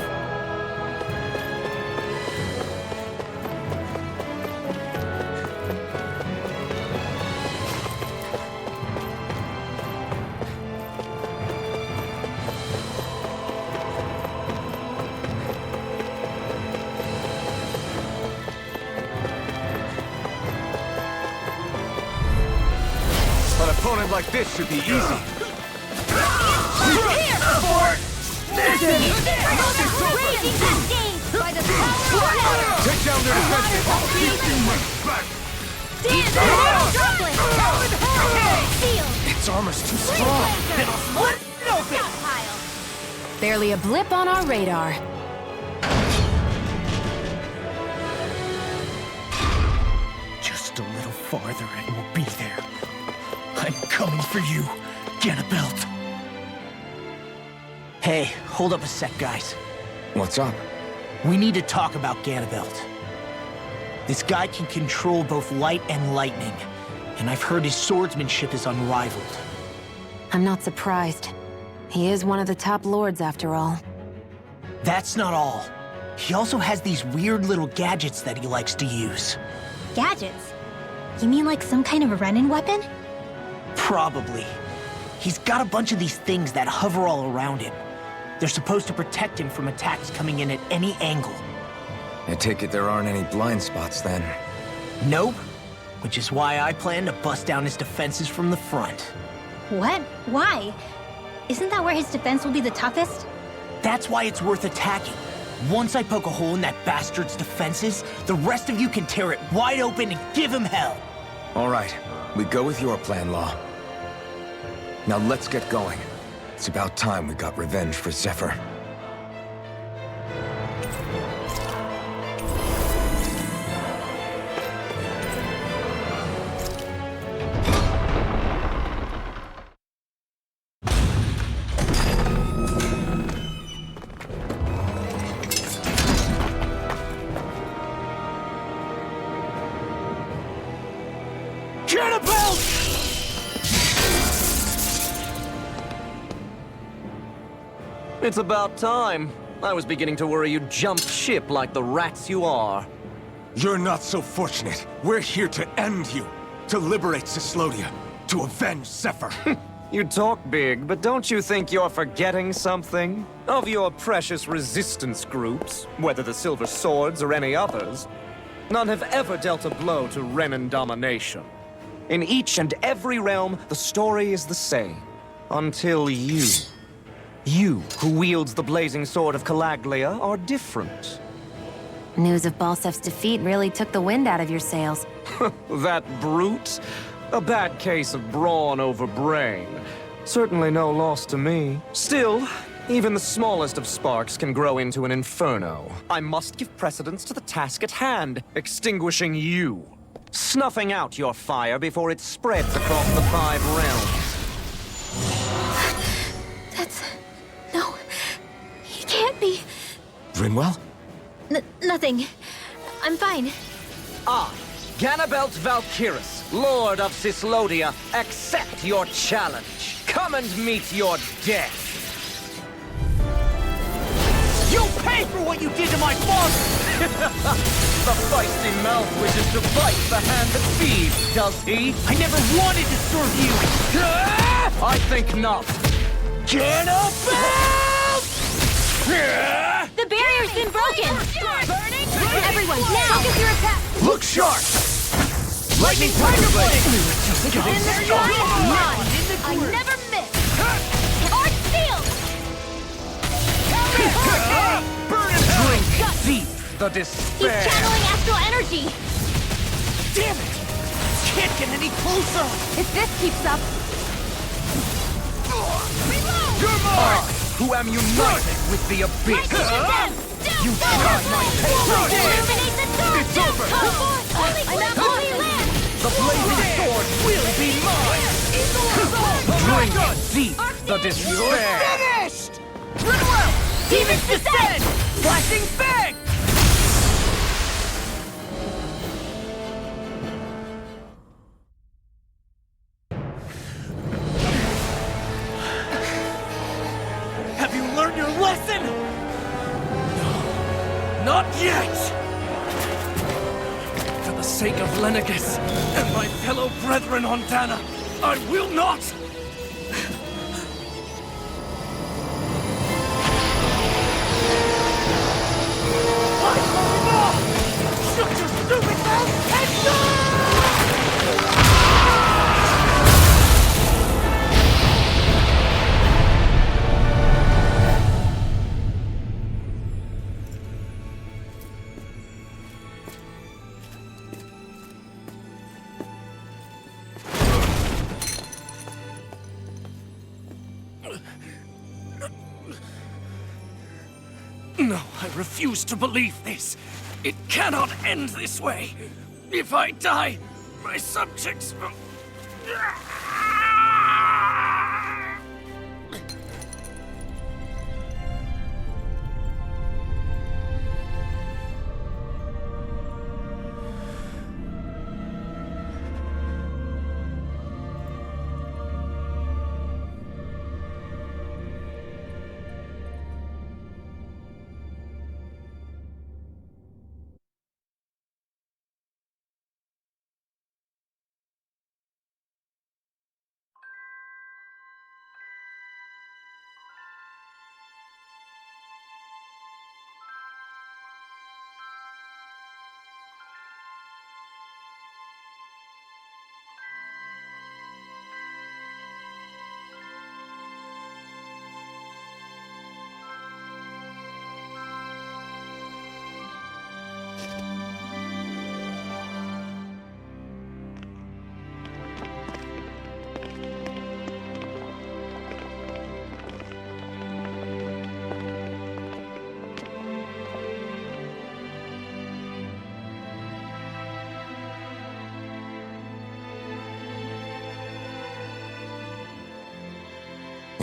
An opponent like this should be easy. Raging cascade by the power of Take down their defenses. Its armor's too strong. Barely a blip on our radar. Just a little farther and we'll be there. I'm coming for you, Ganabelt. Hey, hold up a sec, guys. What's up? We need to talk about Ganabelt. This guy can control both light and lightning, and I've heard his swordsmanship is unrivaled. I'm not surprised. He is one of the top lords, after all. That's not all. He also has these weird little gadgets that he likes to use. Gadgets? You mean like some kind of a Renan weapon? Probably. He's got a bunch of these things that hover all around him. They're supposed to protect him from attacks coming in at any angle. I take it there aren't any blind spots then. Nope. Which is why I plan to bust down his defenses from the front. What? Why? Isn't that where his defense will be the toughest? That's why it's worth attacking. Once I poke a hole in that bastard's defenses, the rest of you can tear it wide open and give him hell. All right. We go with your plan, Law. Now let's get going. It's about time we got revenge for Zephyr. It's about time. I was beginning to worry you jumped ship like the rats you are. You're not so fortunate. We're here to end you. To liberate Cyslodia. To avenge Zephyr. You talk big, but don't you think you're forgetting something? Of your precious resistance groups, whether the Silver Swords or any others, none have ever dealt a blow to Renan domination. In each and every realm, the story is the same. Until you... You, who wields the blazing sword of Calaglia, are different. News of Balsef's defeat really took the wind out of your sails. That brute? A bad case of brawn over brain. Certainly no loss to me. Still, even the smallest of sparks can grow into an inferno. I must give precedence to the task at hand, extinguishing you. Snuffing out your fire before it spreads across the 5 realms. No, he can't be. Rinwell? Nothing. I'm fine. I, Ganabelt Valkyris, Lord of Cyslodia, accept your challenge. Come and meet your death. You'll pay for what you did to my father! The feisty mouth wishes to bite the hand that feeds, does he? I never wanted to serve you! I think not. The barrier's been broken! Everyone, now! Focus your attack! Look sharp! Lightning Tiger Blade! In the sky, none! I never miss! Art Steel! Burn and drink deep the despair. He's channeling astral energy! Damn it! Can't get any closer! If this keeps up... Your mark! Who am united with the abyss. You try my patience! It's over! The blazing sword will be mine! Drink deep the despair! Finished! Rinwell! Demon's Descent! Flashing Fang! Have you learned your lesson? No, not yet! For the sake of Lenegus and my fellow brethren on Dahna, I will not! Shut your stupid mouth and go! No, I refuse to believe this. It cannot end this way. If I die, my subjects will...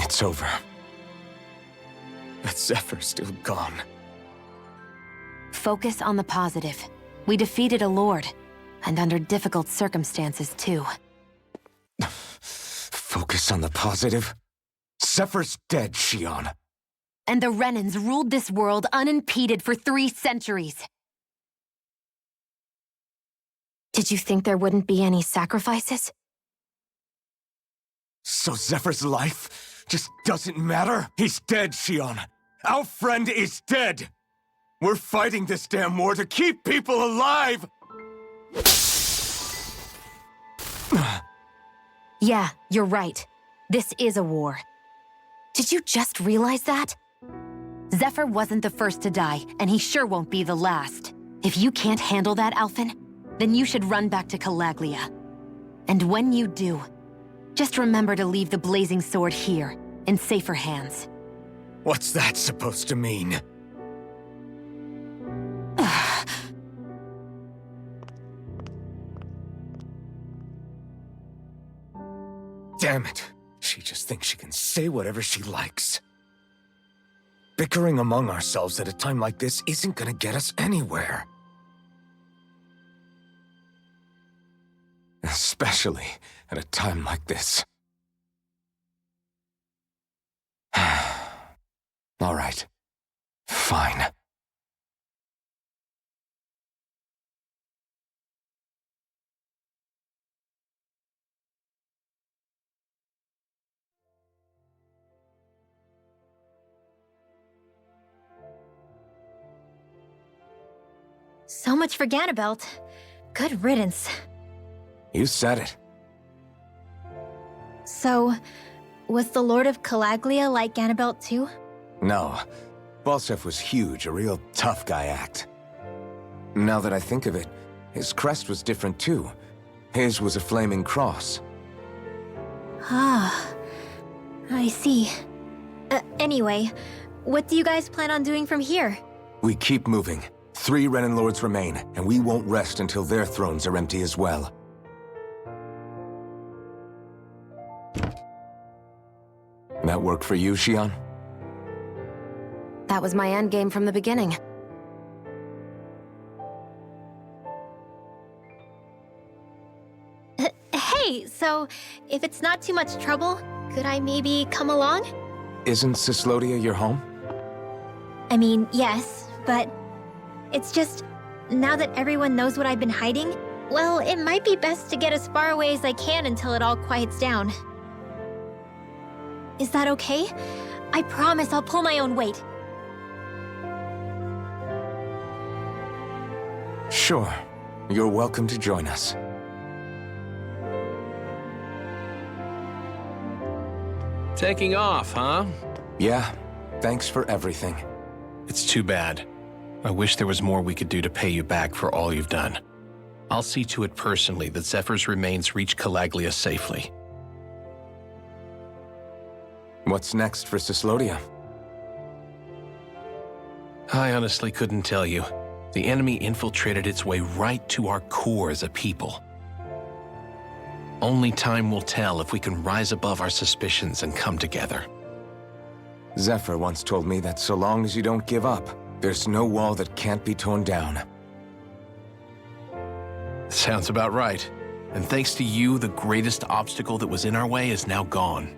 It's over. But Zephyr's still gone. Focus on the positive. We defeated a lord, and under difficult circumstances, too. Focus on the positive? Zephyr's dead, Xion. And the Renans ruled this world unimpeded for 3 centuries. Did you think there wouldn't be any sacrifices? So Zephyr's life just doesn't matter? He's dead, Xion. Our friend is dead. We're fighting this damn war to keep people alive! Yeah, you're right. This is a war. Did you just realize that? Zephyr wasn't the first to die, and he sure won't be the last. If you can't handle that, Alphen, then you should run back to Calaglia. And when you do, just remember to leave the blazing sword here, in safer hands. What's that supposed to mean? Damn it. She just thinks she can say whatever she likes. Bickering among ourselves at a time like this isn't gonna get us anywhere. Especially at a time like this. All right. Fine. So much for Ganabelt. Good riddance. You said it. So, was the Lord of Calaglia like Ganabelt too? No. Balsef was huge, a real tough guy act. Now that I think of it, his crest was different too. His was a flaming cross. Ah, I see. Anyway, what do you guys plan on doing from here? We keep moving. 3 Renan Lords remain, and we won't rest until their thrones are empty as well. That work for you, Xion? That was my endgame from the beginning. Hey, so if it's not too much trouble, could I maybe come along? Isn't Cyslodia your home? I mean, yes, but it's just, now that everyone knows what I've been hiding, well, it might be best to get as far away as I can until it all quiets down. Is that okay? I promise I'll pull my own weight. Sure. You're welcome to join us. Taking off, huh? Yeah. Thanks for everything. It's too bad. I wish there was more we could do to pay you back for all you've done. I'll see to it personally that Zephyr's remains reach Calaglia safely. What's next for Cyslodia? I honestly couldn't tell you. The enemy infiltrated its way right to our core as a people. Only time will tell if we can rise above our suspicions and come together. Zephyr once told me that so long as you don't give up, there's no wall that can't be torn down. Sounds about right. And thanks to you, the greatest obstacle that was in our way is now gone.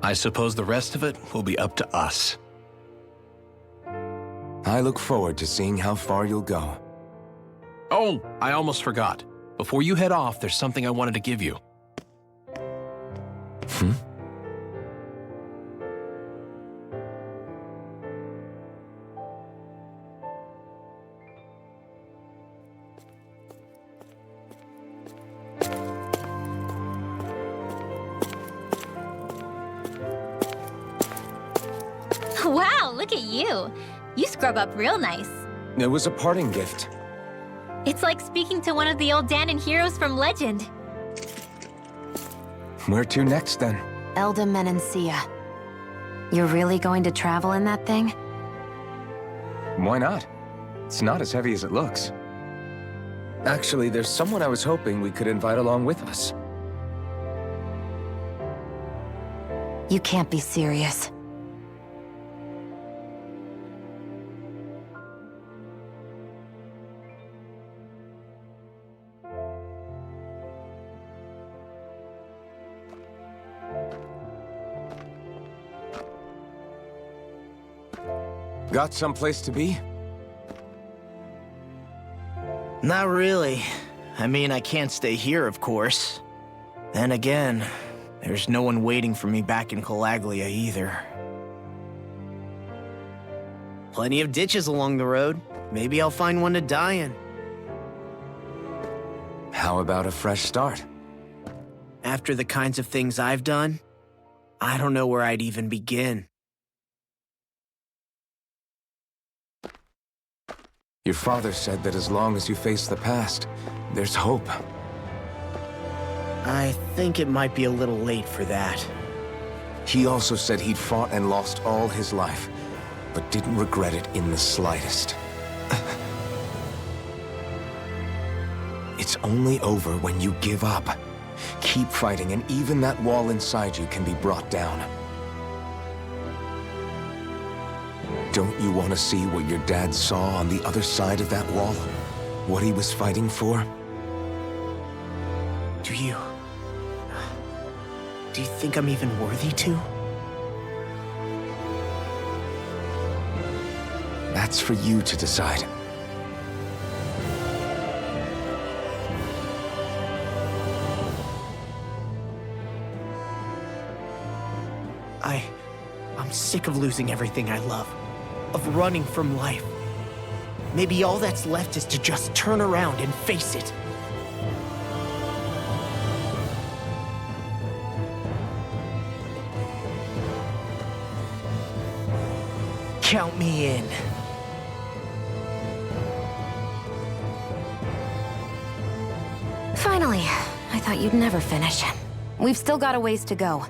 I suppose the rest of it will be up to us. I look forward to seeing how far you'll go. Oh, I almost forgot. Before you head off, there's something I wanted to give you. Wow, look at you. You scrub up real nice. It was a parting gift. It's like speaking to one of the old Dahnan heroes from legend. Where to next, then? Elda Menancia. You're really going to travel in that thing? Why not? It's not as heavy as it looks. Actually, there's someone I was hoping we could invite along with us. You can't be serious. Got someplace to be? Not really. I mean, I can't stay here, of course. Then again, there's no one waiting for me back in Calaglia either. Plenty of ditches along the road. Maybe I'll find one to die in. How about a fresh start? After the kinds of things I've done, I don't know where I'd even begin. Your father said that as long as you face the past, there's hope. I think it might be a little late for that. He also said he'd fought and lost all his life, but didn't regret it in the slightest. It's only over when you give up. Keep fighting, and even that wall inside you can be brought down. Don't you want to see what your dad saw on the other side of that wall? What he was fighting for? Do you think I'm even worthy to? That's for you to decide. I'm sick of losing everything I love. Of running from life. Maybe all that's left is to just turn around and face it. Count me in. Finally, I thought you'd never finish. We've still got a ways to go.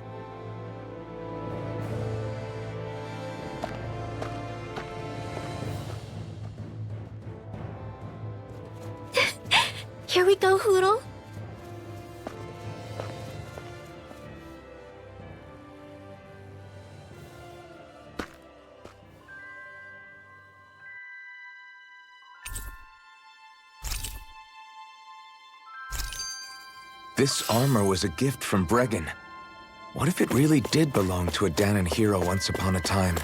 Here we go, Hoodle. This armor was a gift from Bregan. What if it really did belong to a Dahnan hero once upon a time?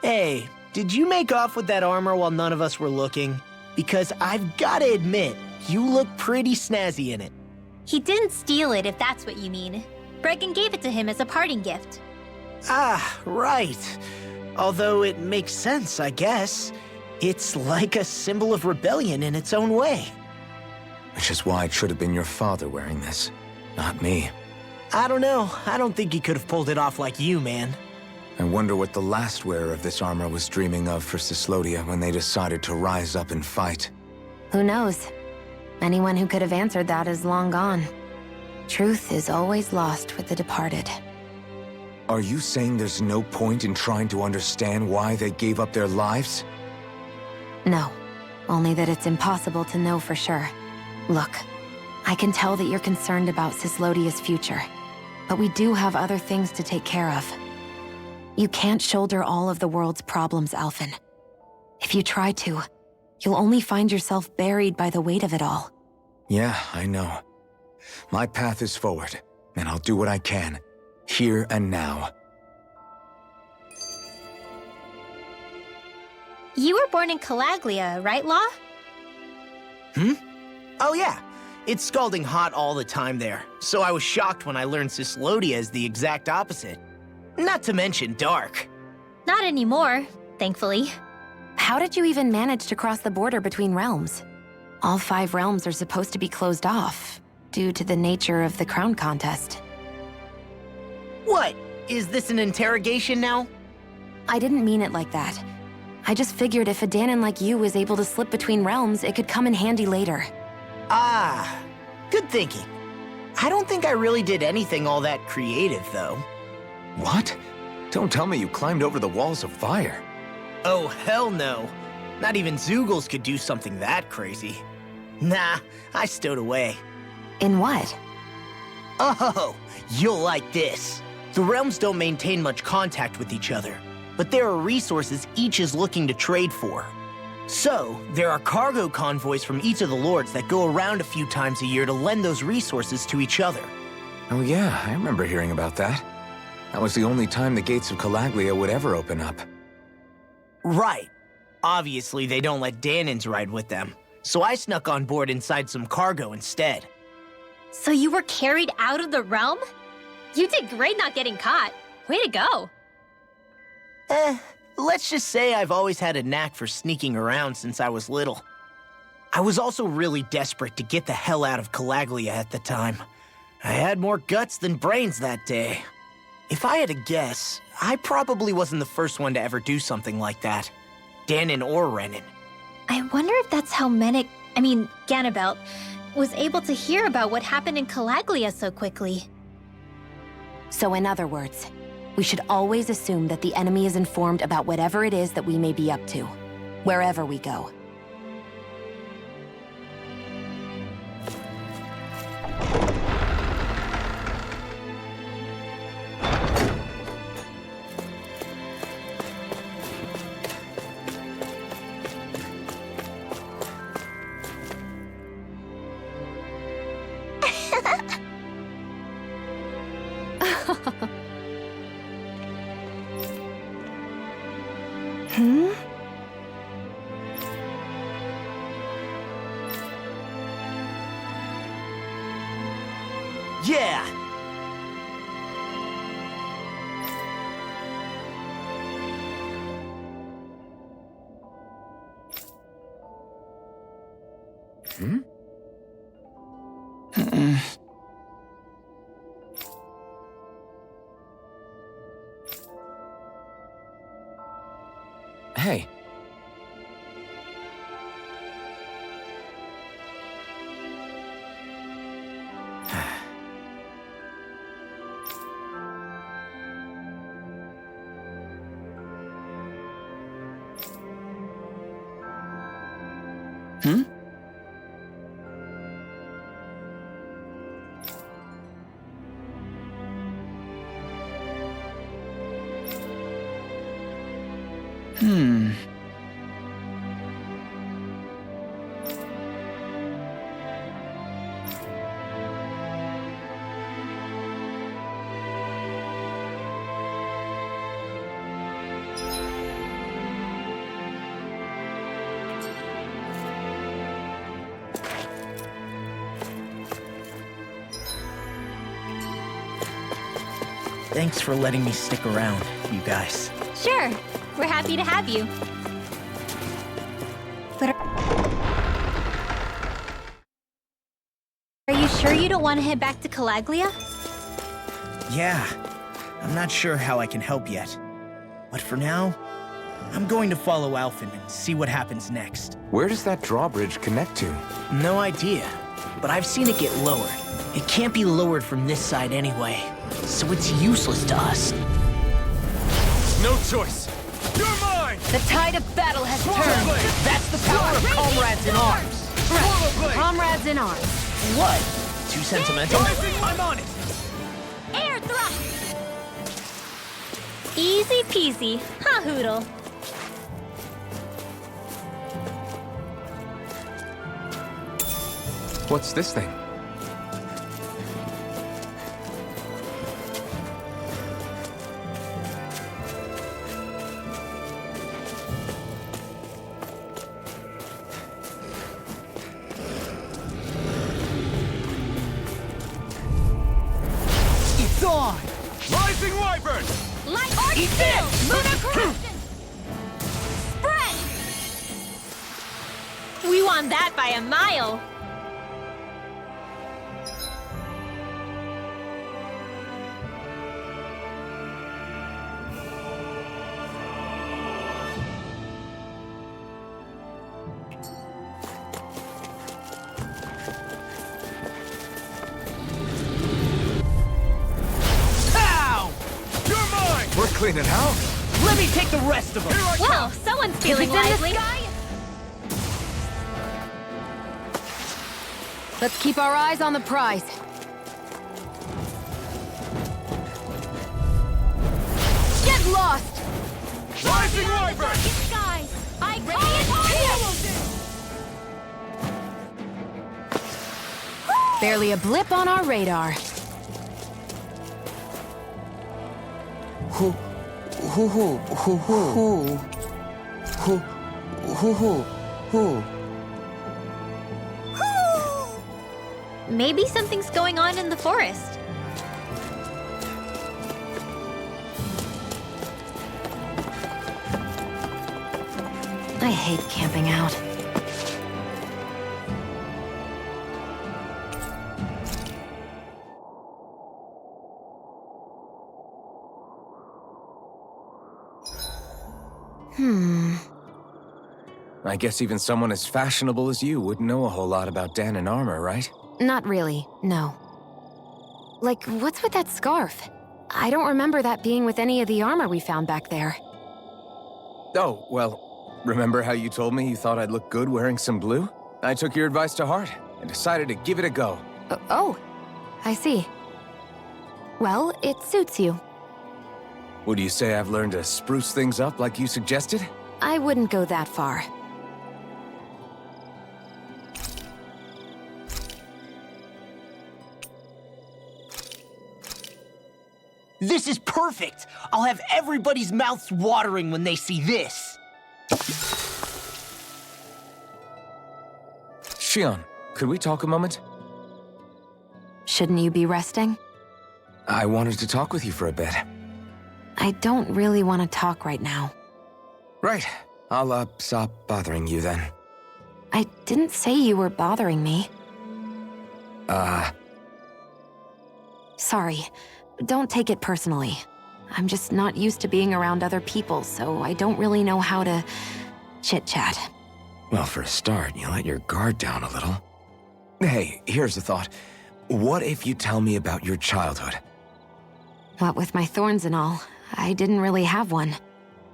Hey, did you make off with that armor while none of us were looking? Because I've gotta admit, you look pretty snazzy in it. He didn't steal it, if that's what you mean. Bregan gave it to him as a parting gift. Ah, right. Although it makes sense, I guess. It's like a symbol of rebellion in its own way. Which is why it should have been your father wearing this, not me. I don't know. I don't think he could have pulled it off like you, man. I wonder what the last wearer of this armor was dreaming of for Cyslodia when they decided to rise up and fight. Who knows? Anyone who could have answered that is long gone. Truth is always lost with the departed. Are you saying there's no point in trying to understand why they gave up their lives? No, only that it's impossible to know for sure. Look, I can tell that you're concerned about Cyslodia's future, but we do have other things to take care of. You can't shoulder all of the world's problems, Alphen. If you try to, you'll only find yourself buried by the weight of it all. Yeah, I know. My path is forward, and I'll do what I can, here and now. You were born in Calaglia, right, Law? Oh yeah. It's scalding hot all the time there, so I was shocked when I learned Cyslodia is the exact opposite. Not to mention dark. Not anymore, thankfully. How did you even manage to cross the border between realms? All 5 realms are supposed to be closed off, due to the nature of the crown contest. What? Is this an interrogation now? I didn't mean it like that. I just figured if a Dahnan like you was able to slip between realms, it could come in handy later. Ah, good thinking. I don't think I really did anything all that creative, though. What? Don't tell me you climbed over the walls of fire. Oh, hell no. Not even Zeugles could do something that crazy. Nah, I stowed away. In what? Oh, you'll like this. The realms don't maintain much contact with each other, but there are resources each is looking to trade for. So, there are cargo convoys from each of the lords that go around a few times a year to lend those resources to each other. Oh yeah, I remember hearing about that. That was the only time the gates of Calaglia would ever open up. Right. Obviously, they don't let Dahnans ride with them, so I snuck on board inside some cargo instead. So you were carried out of the realm? You did great not getting caught. Way to go. Let's just say I've always had a knack for sneaking around since I was little. I was also really desperate to get the hell out of Calaglia at the time. I had more guts than brains that day. If I had to guess, I probably wasn't the first one to ever do something like that. Dahnan or Renan. I wonder if that's how Ganabelt, was able to hear about what happened in Calaglia so quickly. So in other words, we should always assume that the enemy is informed about whatever it is that we may be up to, wherever we go. Yeah! Hmm? Hey. Hmm? Thanks for letting me stick around, you guys. Sure, we're happy to have you. But are you sure you don't want to head back to Calaglia? Yeah, I'm not sure how I can help yet. But for now, I'm going to follow Alphen and see what happens next. Where does that drawbridge connect to? No idea, but I've seen it get lowered. It can't be lowered from this side anyway, so it's useless to us. No choice. You're mine! The tide of battle has turned. That's the power of comrades in arms. Right. Comrades in arms. What? Too sentimental? I'm on it! Air thrust! Easy peasy, huh, Hoodle? What's this thing? It's on! Rising Wyvern! Light Arch Steel! Lunar Corruption! Spread! We won that by a mile! We're cleaning house. Let me take the rest of them! Well, someone's feeling lively. Let's keep our eyes on the prize. Get lost! Rising Wyvern! Skies! I can't Barely a blip on our radar. Maybe something's going on in the forest. I hate camping out. I guess even someone as fashionable as you wouldn't know a whole lot about Dahna armor, right? Not really, no. Like, what's with that scarf? I don't remember that being with any of the armor we found back there. Oh, well, remember how you told me you thought I'd look good wearing some blue? I took your advice to heart and decided to give it a go. Oh, I see. Well, it suits you. Would you say I've learned to spruce things up like you suggested? I wouldn't go that far. This is perfect! I'll have everybody's mouths watering when they see this! Shion, could we talk a moment? Shouldn't you be resting? I wanted to talk with you for a bit. I don't really want to talk right now. Right. I'll, stop bothering you then. I didn't say you were bothering me. Sorry. Don't take it personally. I'm just not used to being around other people, so I don't really know how to chit-chat. Well, for a start, you let your guard down a little. Hey, here's a thought. What if you tell me about your childhood? What with my thorns and all, I didn't really have one.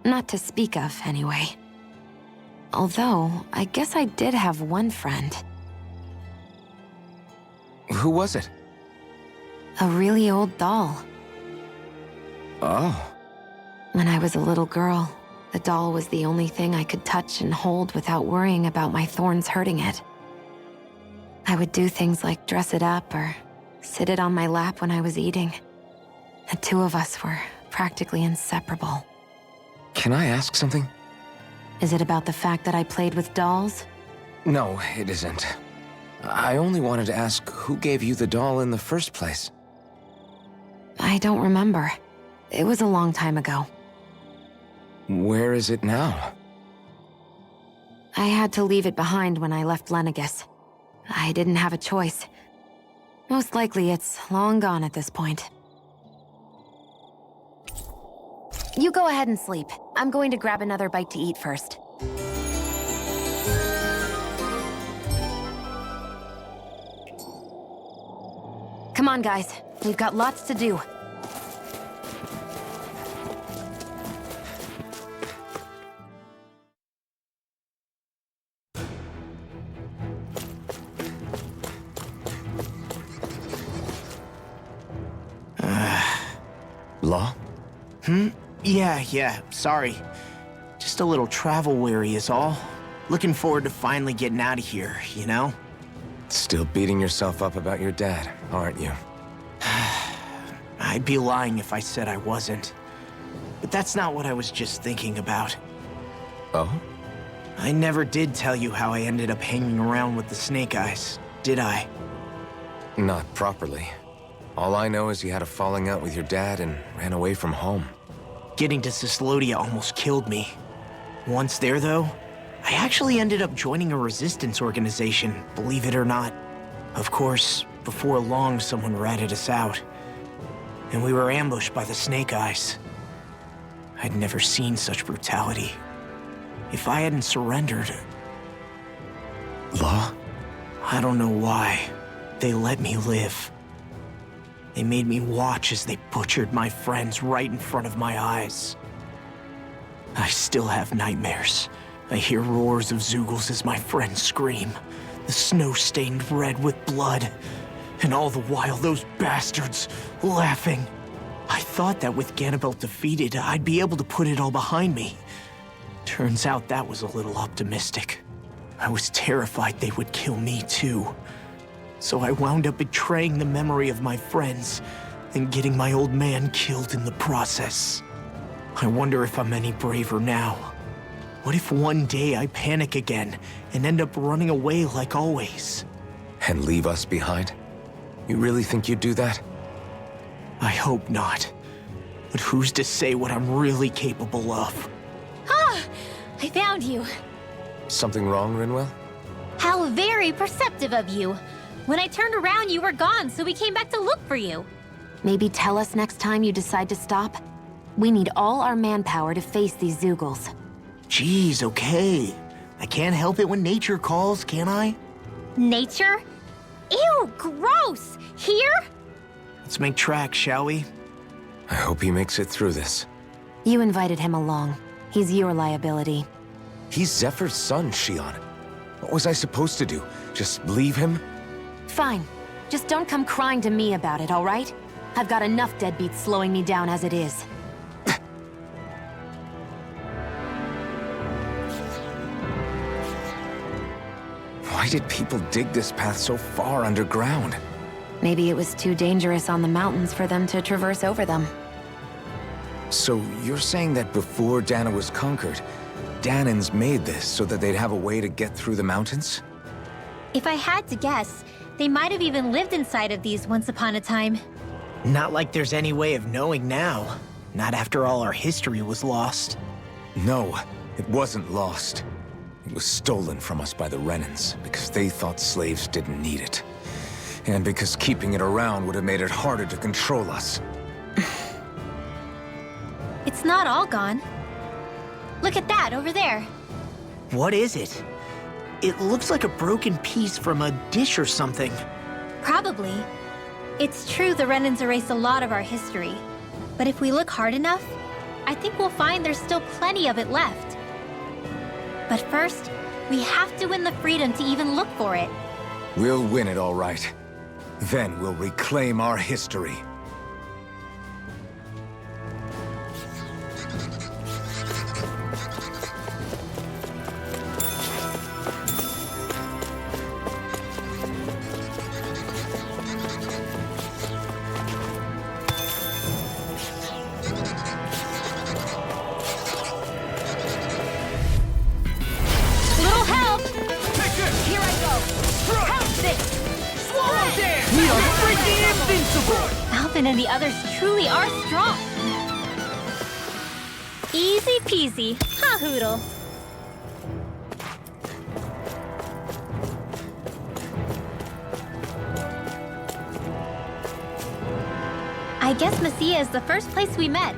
Not to speak of, anyway. Although, I guess I did have one friend. Who was it? A really old doll. Oh. When I was a little girl, the doll was the only thing I could touch and hold without worrying about my thorns hurting it. I would do things like dress it up or sit it on my lap when I was eating. The two of us were practically inseparable. Can I ask something? Is it about the fact that I played with dolls? No, it isn't. I only wanted to ask who gave you the doll in the first place. I don't remember. It was a long time ago. Where is it now? I had to leave it behind when I left Lenegus. I didn't have a choice. Most likely it's long gone at this point. You go ahead and sleep. I'm going to grab another bite to eat first. Come on, guys. We've got lots to do. Law? Yeah, sorry. Just a little travel weary is all. Looking forward to finally getting out of here, you know? Still beating yourself up about your dad, aren't you? I'd be lying if I said I wasn't. But that's not what I was just thinking about. Oh? I never did tell you how I ended up hanging around with the Snake Eyes, did I? Not properly. All I know is you had a falling out with your dad and ran away from home. Getting to Cyslodia almost killed me. Once there, though, I actually ended up joining a resistance organization, believe it or not. Of course, before long, someone ratted us out. And we were ambushed by the Snake Eyes. I'd never seen such brutality. If I hadn't surrendered... Law? I don't know why. They let me live. They made me watch as they butchered my friends right in front of my eyes. I still have nightmares. I hear roars of Zeugles as my friends scream. the snow stained red with blood. And all the while, those bastards laughing. I thought that with Ganabelt defeated, I'd be able to put it all behind me. Turns out that was a little optimistic. I was terrified they would kill me too. So I wound up betraying the memory of my friends and getting my old man killed in the process. I wonder if I'm any braver now. What if one day I panic again and end up running away like always? And leave us behind? You really think you'd do that? I hope not. But who's to say what I'm really capable of? Ah! I found you. Something wrong, Rinwell? How very perceptive of you. When I turned around, you were gone, so we came back to look for you. Maybe tell us next time you decide to stop? We need all our manpower to face these Zeugles. Jeez, okay. I can't help it when nature calls, can I? Nature? Ew, gross! Here? Let's make tracks, shall we? I hope he makes it through this. You invited him along. He's your liability. He's Zephyr's son, Shion. What was I supposed to do? Just leave him? Fine. Just don't come crying to me about it, all right? I've got enough deadbeats slowing me down as it is. Why did people dig this path so far underground? Maybe it was too dangerous on the mountains for them to traverse over them. So you're saying that before Dahna was conquered, Dahnans made this so that they'd have a way to get through the mountains? If I had to guess, they might have even lived inside of these once upon a time. Not like there's any way of knowing now. Not after all our history was lost. No, it wasn't lost. It was stolen from us by the Renans because they thought slaves didn't need it. And because keeping it around would have made it harder to control us. It's not all gone. Look at that over there. What is it? It looks like a broken piece from a dish or something. Probably. It's true the Renans erased a lot of our history. But if we look hard enough, I think we'll find there's still plenty of it left. But first, we have to win the freedom to even look for it. We'll win it all right. Then we'll reclaim our history. And the others truly are strong. Easy peasy, ha Hoodle. I guess Messia is the first place we met.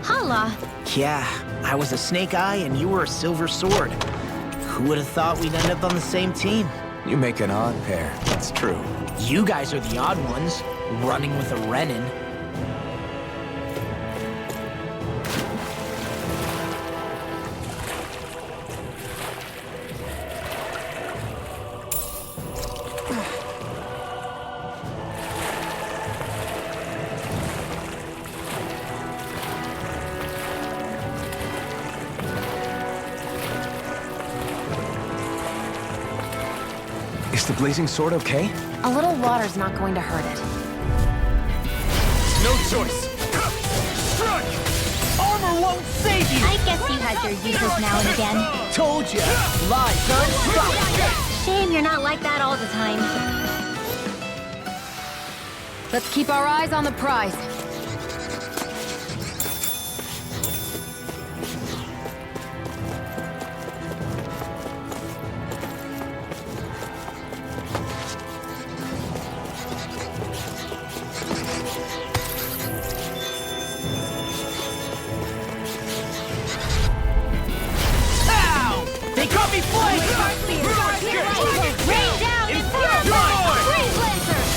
Hala. Yeah, I was a snake eye and you were a silver sword. Who would have thought we'd end up on the same team? You make an odd pair, that's true. You guys are the odd ones. Running with a Renan. Is the blazing sword okay? A little water's not going to hurt it. No choice. Strike! Armor won't save you! I guess you had your uses now and again. Told ya! Lies unstoppable! Shame you're not like that all the time. Let's keep our eyes on the prize.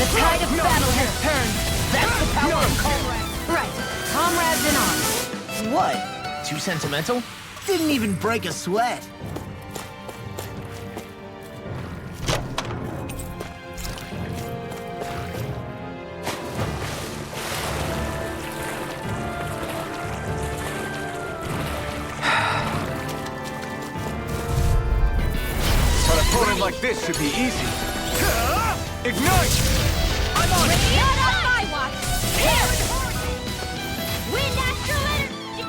The tide of battle has turned. That's the power of comrades! Right. Comrades in arms. What? Too sentimental? Didn't even break a sweat. this should be easy. Ignite! I'm on! Not on my watch! Here! Wind astral energy!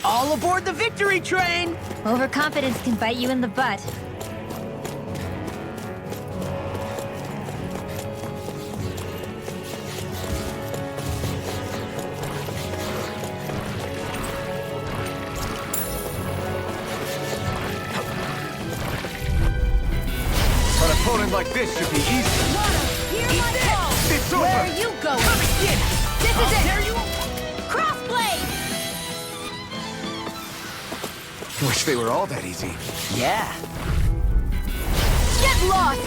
All aboard the victory train! Overconfidence can bite you in the butt. An opponent like this should be easy. It's over! Where are you going? Come again! This is it! Dare you? Crossblade! Wish they were all that easy. Yeah. Get lost!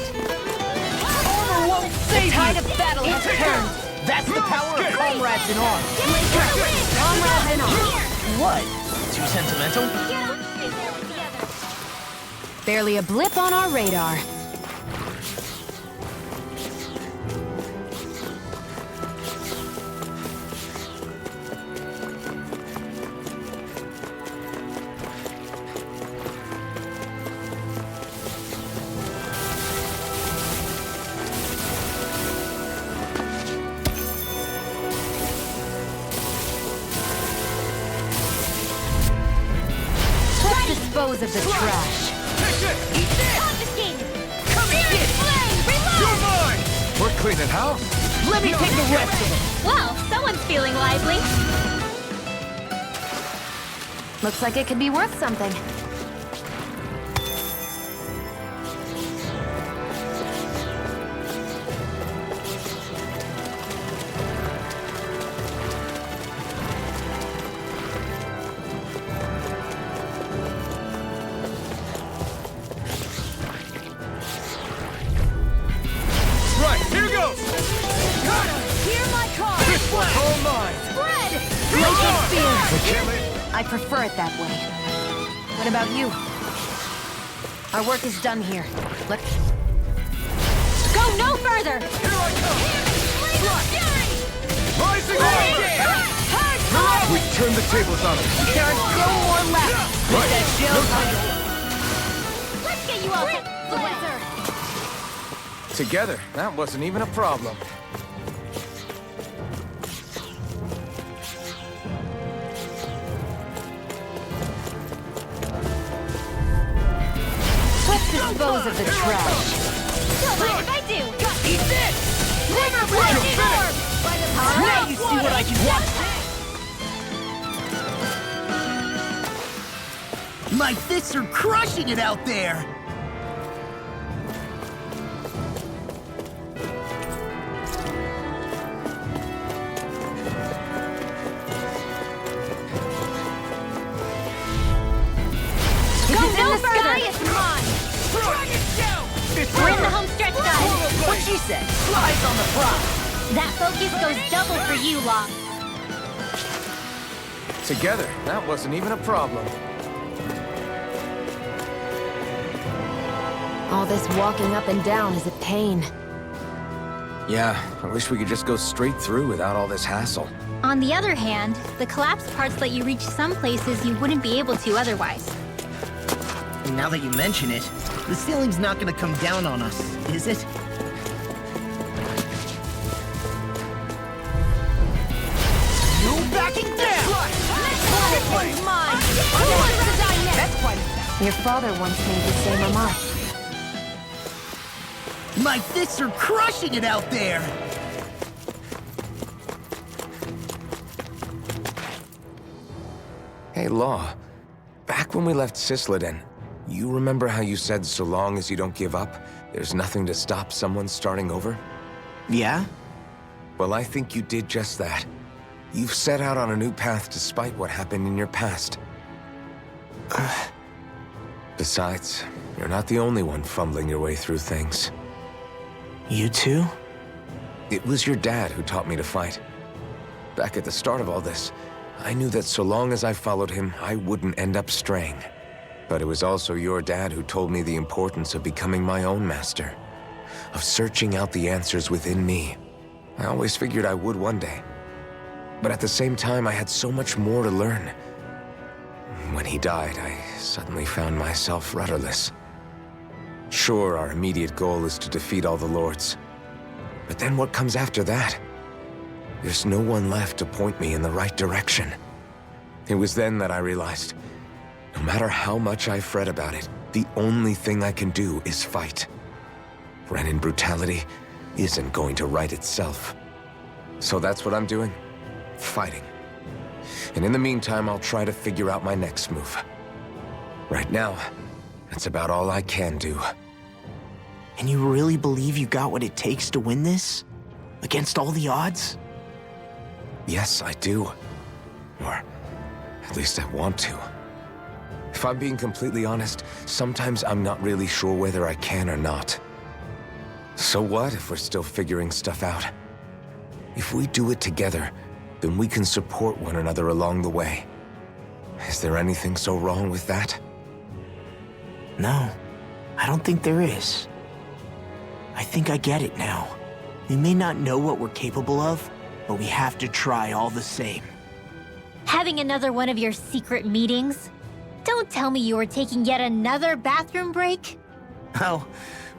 Armor won't save The tide you! of battle has turned! That's the power of comrades in arms. Comrades in arms! What? Too sentimental? Barely a blip on our radar. Dispose of the trash. Confiscated! Spirit flame! Reload! We're cleaning house. Let me take the rest of them. Well, someone's feeling lively. Looks like it could be worth something. I prefer it that way. What about you? Our work is done here. Let's Go no further! Here I come! Rising Hard! We turn the tables on them. There are still more left. Right. That shield Let's get you all the Together, that wasn't even a problem. Dispose of the trash. Don't mind if I do! Eat this! Never blinded orb! By the power Now of you see water. what I can do! My fists are crushing it out there! Go no further! It's mine! We're in the home stretch, guys! What she said? Flies on the prize! That focus goes double for you, Law. Together, that wasn't even a problem. All this walking up and down is a pain. Yeah, I wish we could just go straight through without all this hassle. On the other hand, the collapsed parts let you reach some places you wouldn't be able to otherwise. Now that you mention it, the ceiling's not gonna come down on us, is it? No backing down! This one's mine! Who wants to die next? That's quite... Your father once made the same remark. My fists are crushing it out there! Hey, Law. Back when we left Cisleden, you remember how you said so long as you don't give up, there's nothing to stop someone starting over? Yeah? Well, I think you did just that. You've set out on a new path despite what happened in your past. Besides, you're not the only one fumbling your way through things. You too? It was your dad who taught me to fight. Back at the start of all this, I knew that so long as I followed him, I wouldn't end up straying. But it was also your dad who told me the importance of becoming my own master, of searching out the answers within me. I always figured I would one day. But at the same time, I had so much more to learn. When he died, I suddenly found myself rudderless. Sure, our immediate goal is to defeat all the lords. But then what comes after that? There's no one left to point me in the right direction. It was then that I realized, no matter how much I fret about it, the only thing I can do is fight. Renan brutality isn't going to right itself. So that's what I'm doing. Fighting. And in the meantime, I'll try to figure out my next move. Right now, that's about all I can do. And you really believe you got what it takes to win this? Against all the odds? Yes, I do. Or at least I want to. If I'm being completely honest, sometimes I'm not really sure whether I can or not. So what if we're still figuring stuff out? If we do it together, then we can support one another along the way. Is there anything so wrong with that? No, I don't think there is. I think I get it now. We may not know what we're capable of, but we have to try all the same. Having another one of your secret meetings? Don't tell me you were taking yet another bathroom break? Oh,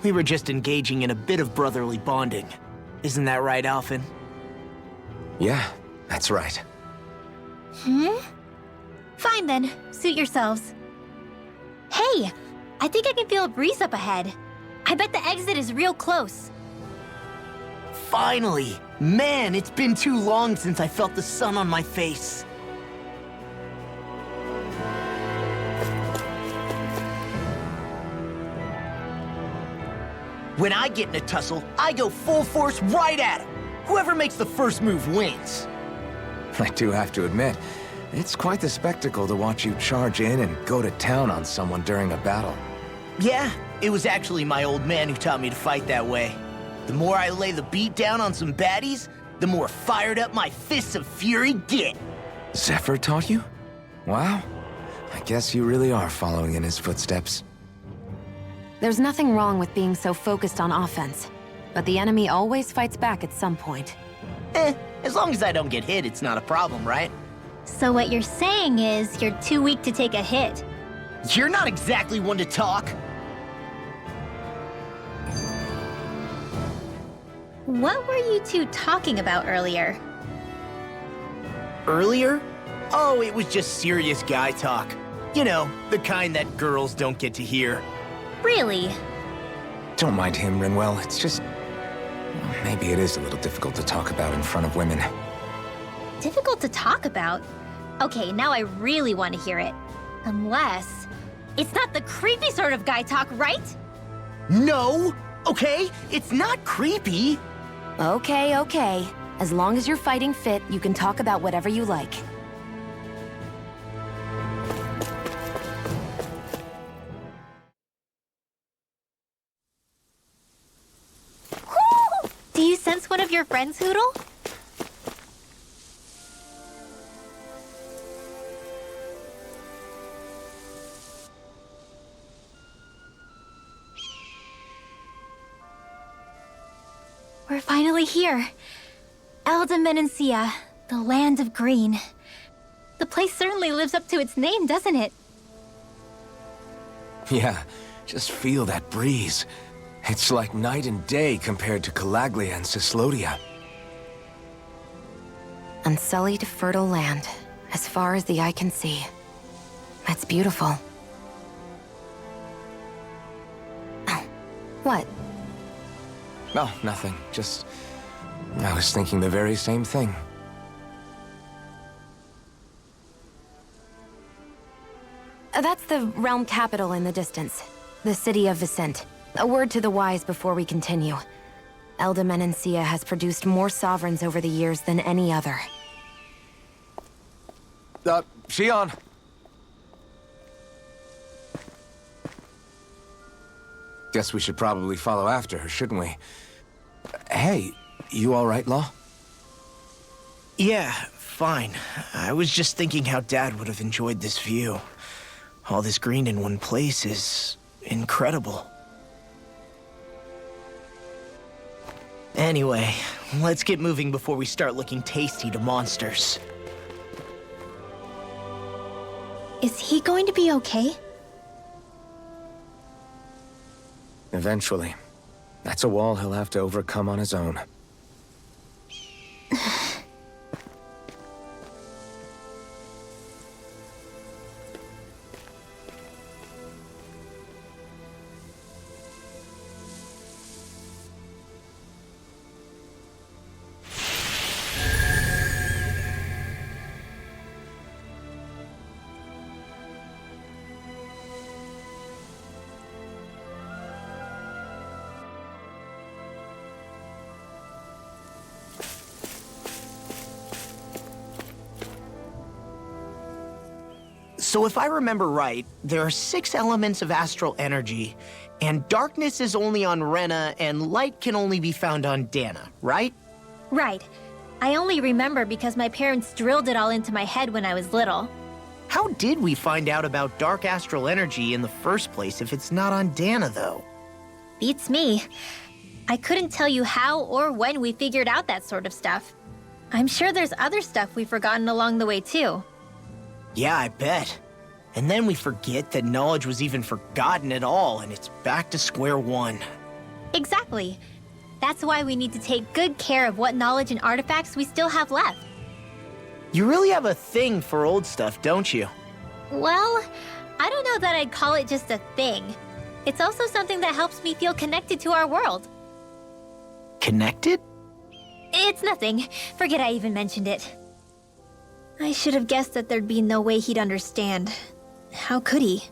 we were just engaging in a bit of brotherly bonding. Isn't that right, Alphen? Yeah, that's right. Fine then, suit yourselves. Hey, I think I can feel a breeze up ahead. I bet the exit is real close. Finally! Man, it's been too long since I felt the sun on my face. When I get in a tussle, I go full force right at him. Whoever makes the first move wins. I do have to admit, it's quite the spectacle to watch you charge in and go to town on someone during a battle. Yeah, it was actually my old man who taught me to fight that way. The more I lay the beat down on some baddies, the more fired up my fists of fury get. Zephyr taught you? Wow. I guess you really are following in his footsteps. There's nothing wrong with being so focused on offense, but the enemy always fights back at some point. As long as I don't get hit, it's not a problem, right? So what you're saying is you're too weak to take a hit. You're not exactly one to talk. What were you two talking about earlier? Earlier? Oh, it was just serious guy talk. You know, the kind that girls don't get to hear. Really? Don't mind him, Renwell. It's just... well, maybe it is a little difficult to talk about in front of women. Difficult to talk about? Okay, now I really want to hear it. Unless... it's not the creepy sort of guy talk, right? No! Okay, it's not creepy. Okay, okay. As long as you're fighting fit, you can talk about whatever you like. Do you sense one of your friends, Hoodle? We're finally here. Menancia, the land of green. The place certainly lives up to its name, doesn't it? Yeah, just feel that breeze. It's like night and day compared to Calaglia and Cislodia. Unsullied, fertile land, as far as the eye can see. That's beautiful. Oh, what? Oh, nothing. Just... I was thinking the very same thing. That's the realm capital in the distance. The city of Vicent. A word to the wise before we continue. Menancia has produced more sovereigns over the years than any other. Shion! Guess we should probably follow after her, shouldn't we? Hey, you all right, Law? Yeah, fine. I was just thinking how Dad would have enjoyed this view. All this green in one place is incredible. Anyway, let's get moving before we start looking tasty to monsters. Is he going to be okay? Eventually. That's a wall he'll have to overcome on his own. So if I remember right, there are 6 elements of astral energy, and darkness is only on Rena, and light can only be found on Dahna, right? Right. I only remember because my parents drilled it all into my head when I was little. How did we find out about dark astral energy in the first place if it's not on Dahna, though? Beats me. I couldn't tell you how or when we figured out that sort of stuff. I'm sure there's other stuff we've forgotten along the way, too. Yeah, I bet. And then we forget that knowledge was even forgotten at all, and it's back to square one. Exactly. That's why we need to take good care of what knowledge and artifacts we still have left. You really have a thing for old stuff, don't you? Well, I don't know that I'd call it just a thing. It's also something that helps me feel connected to our world. Connected? It's nothing. Forget I even mentioned it. I should have guessed that there'd be no way he'd understand. How could he?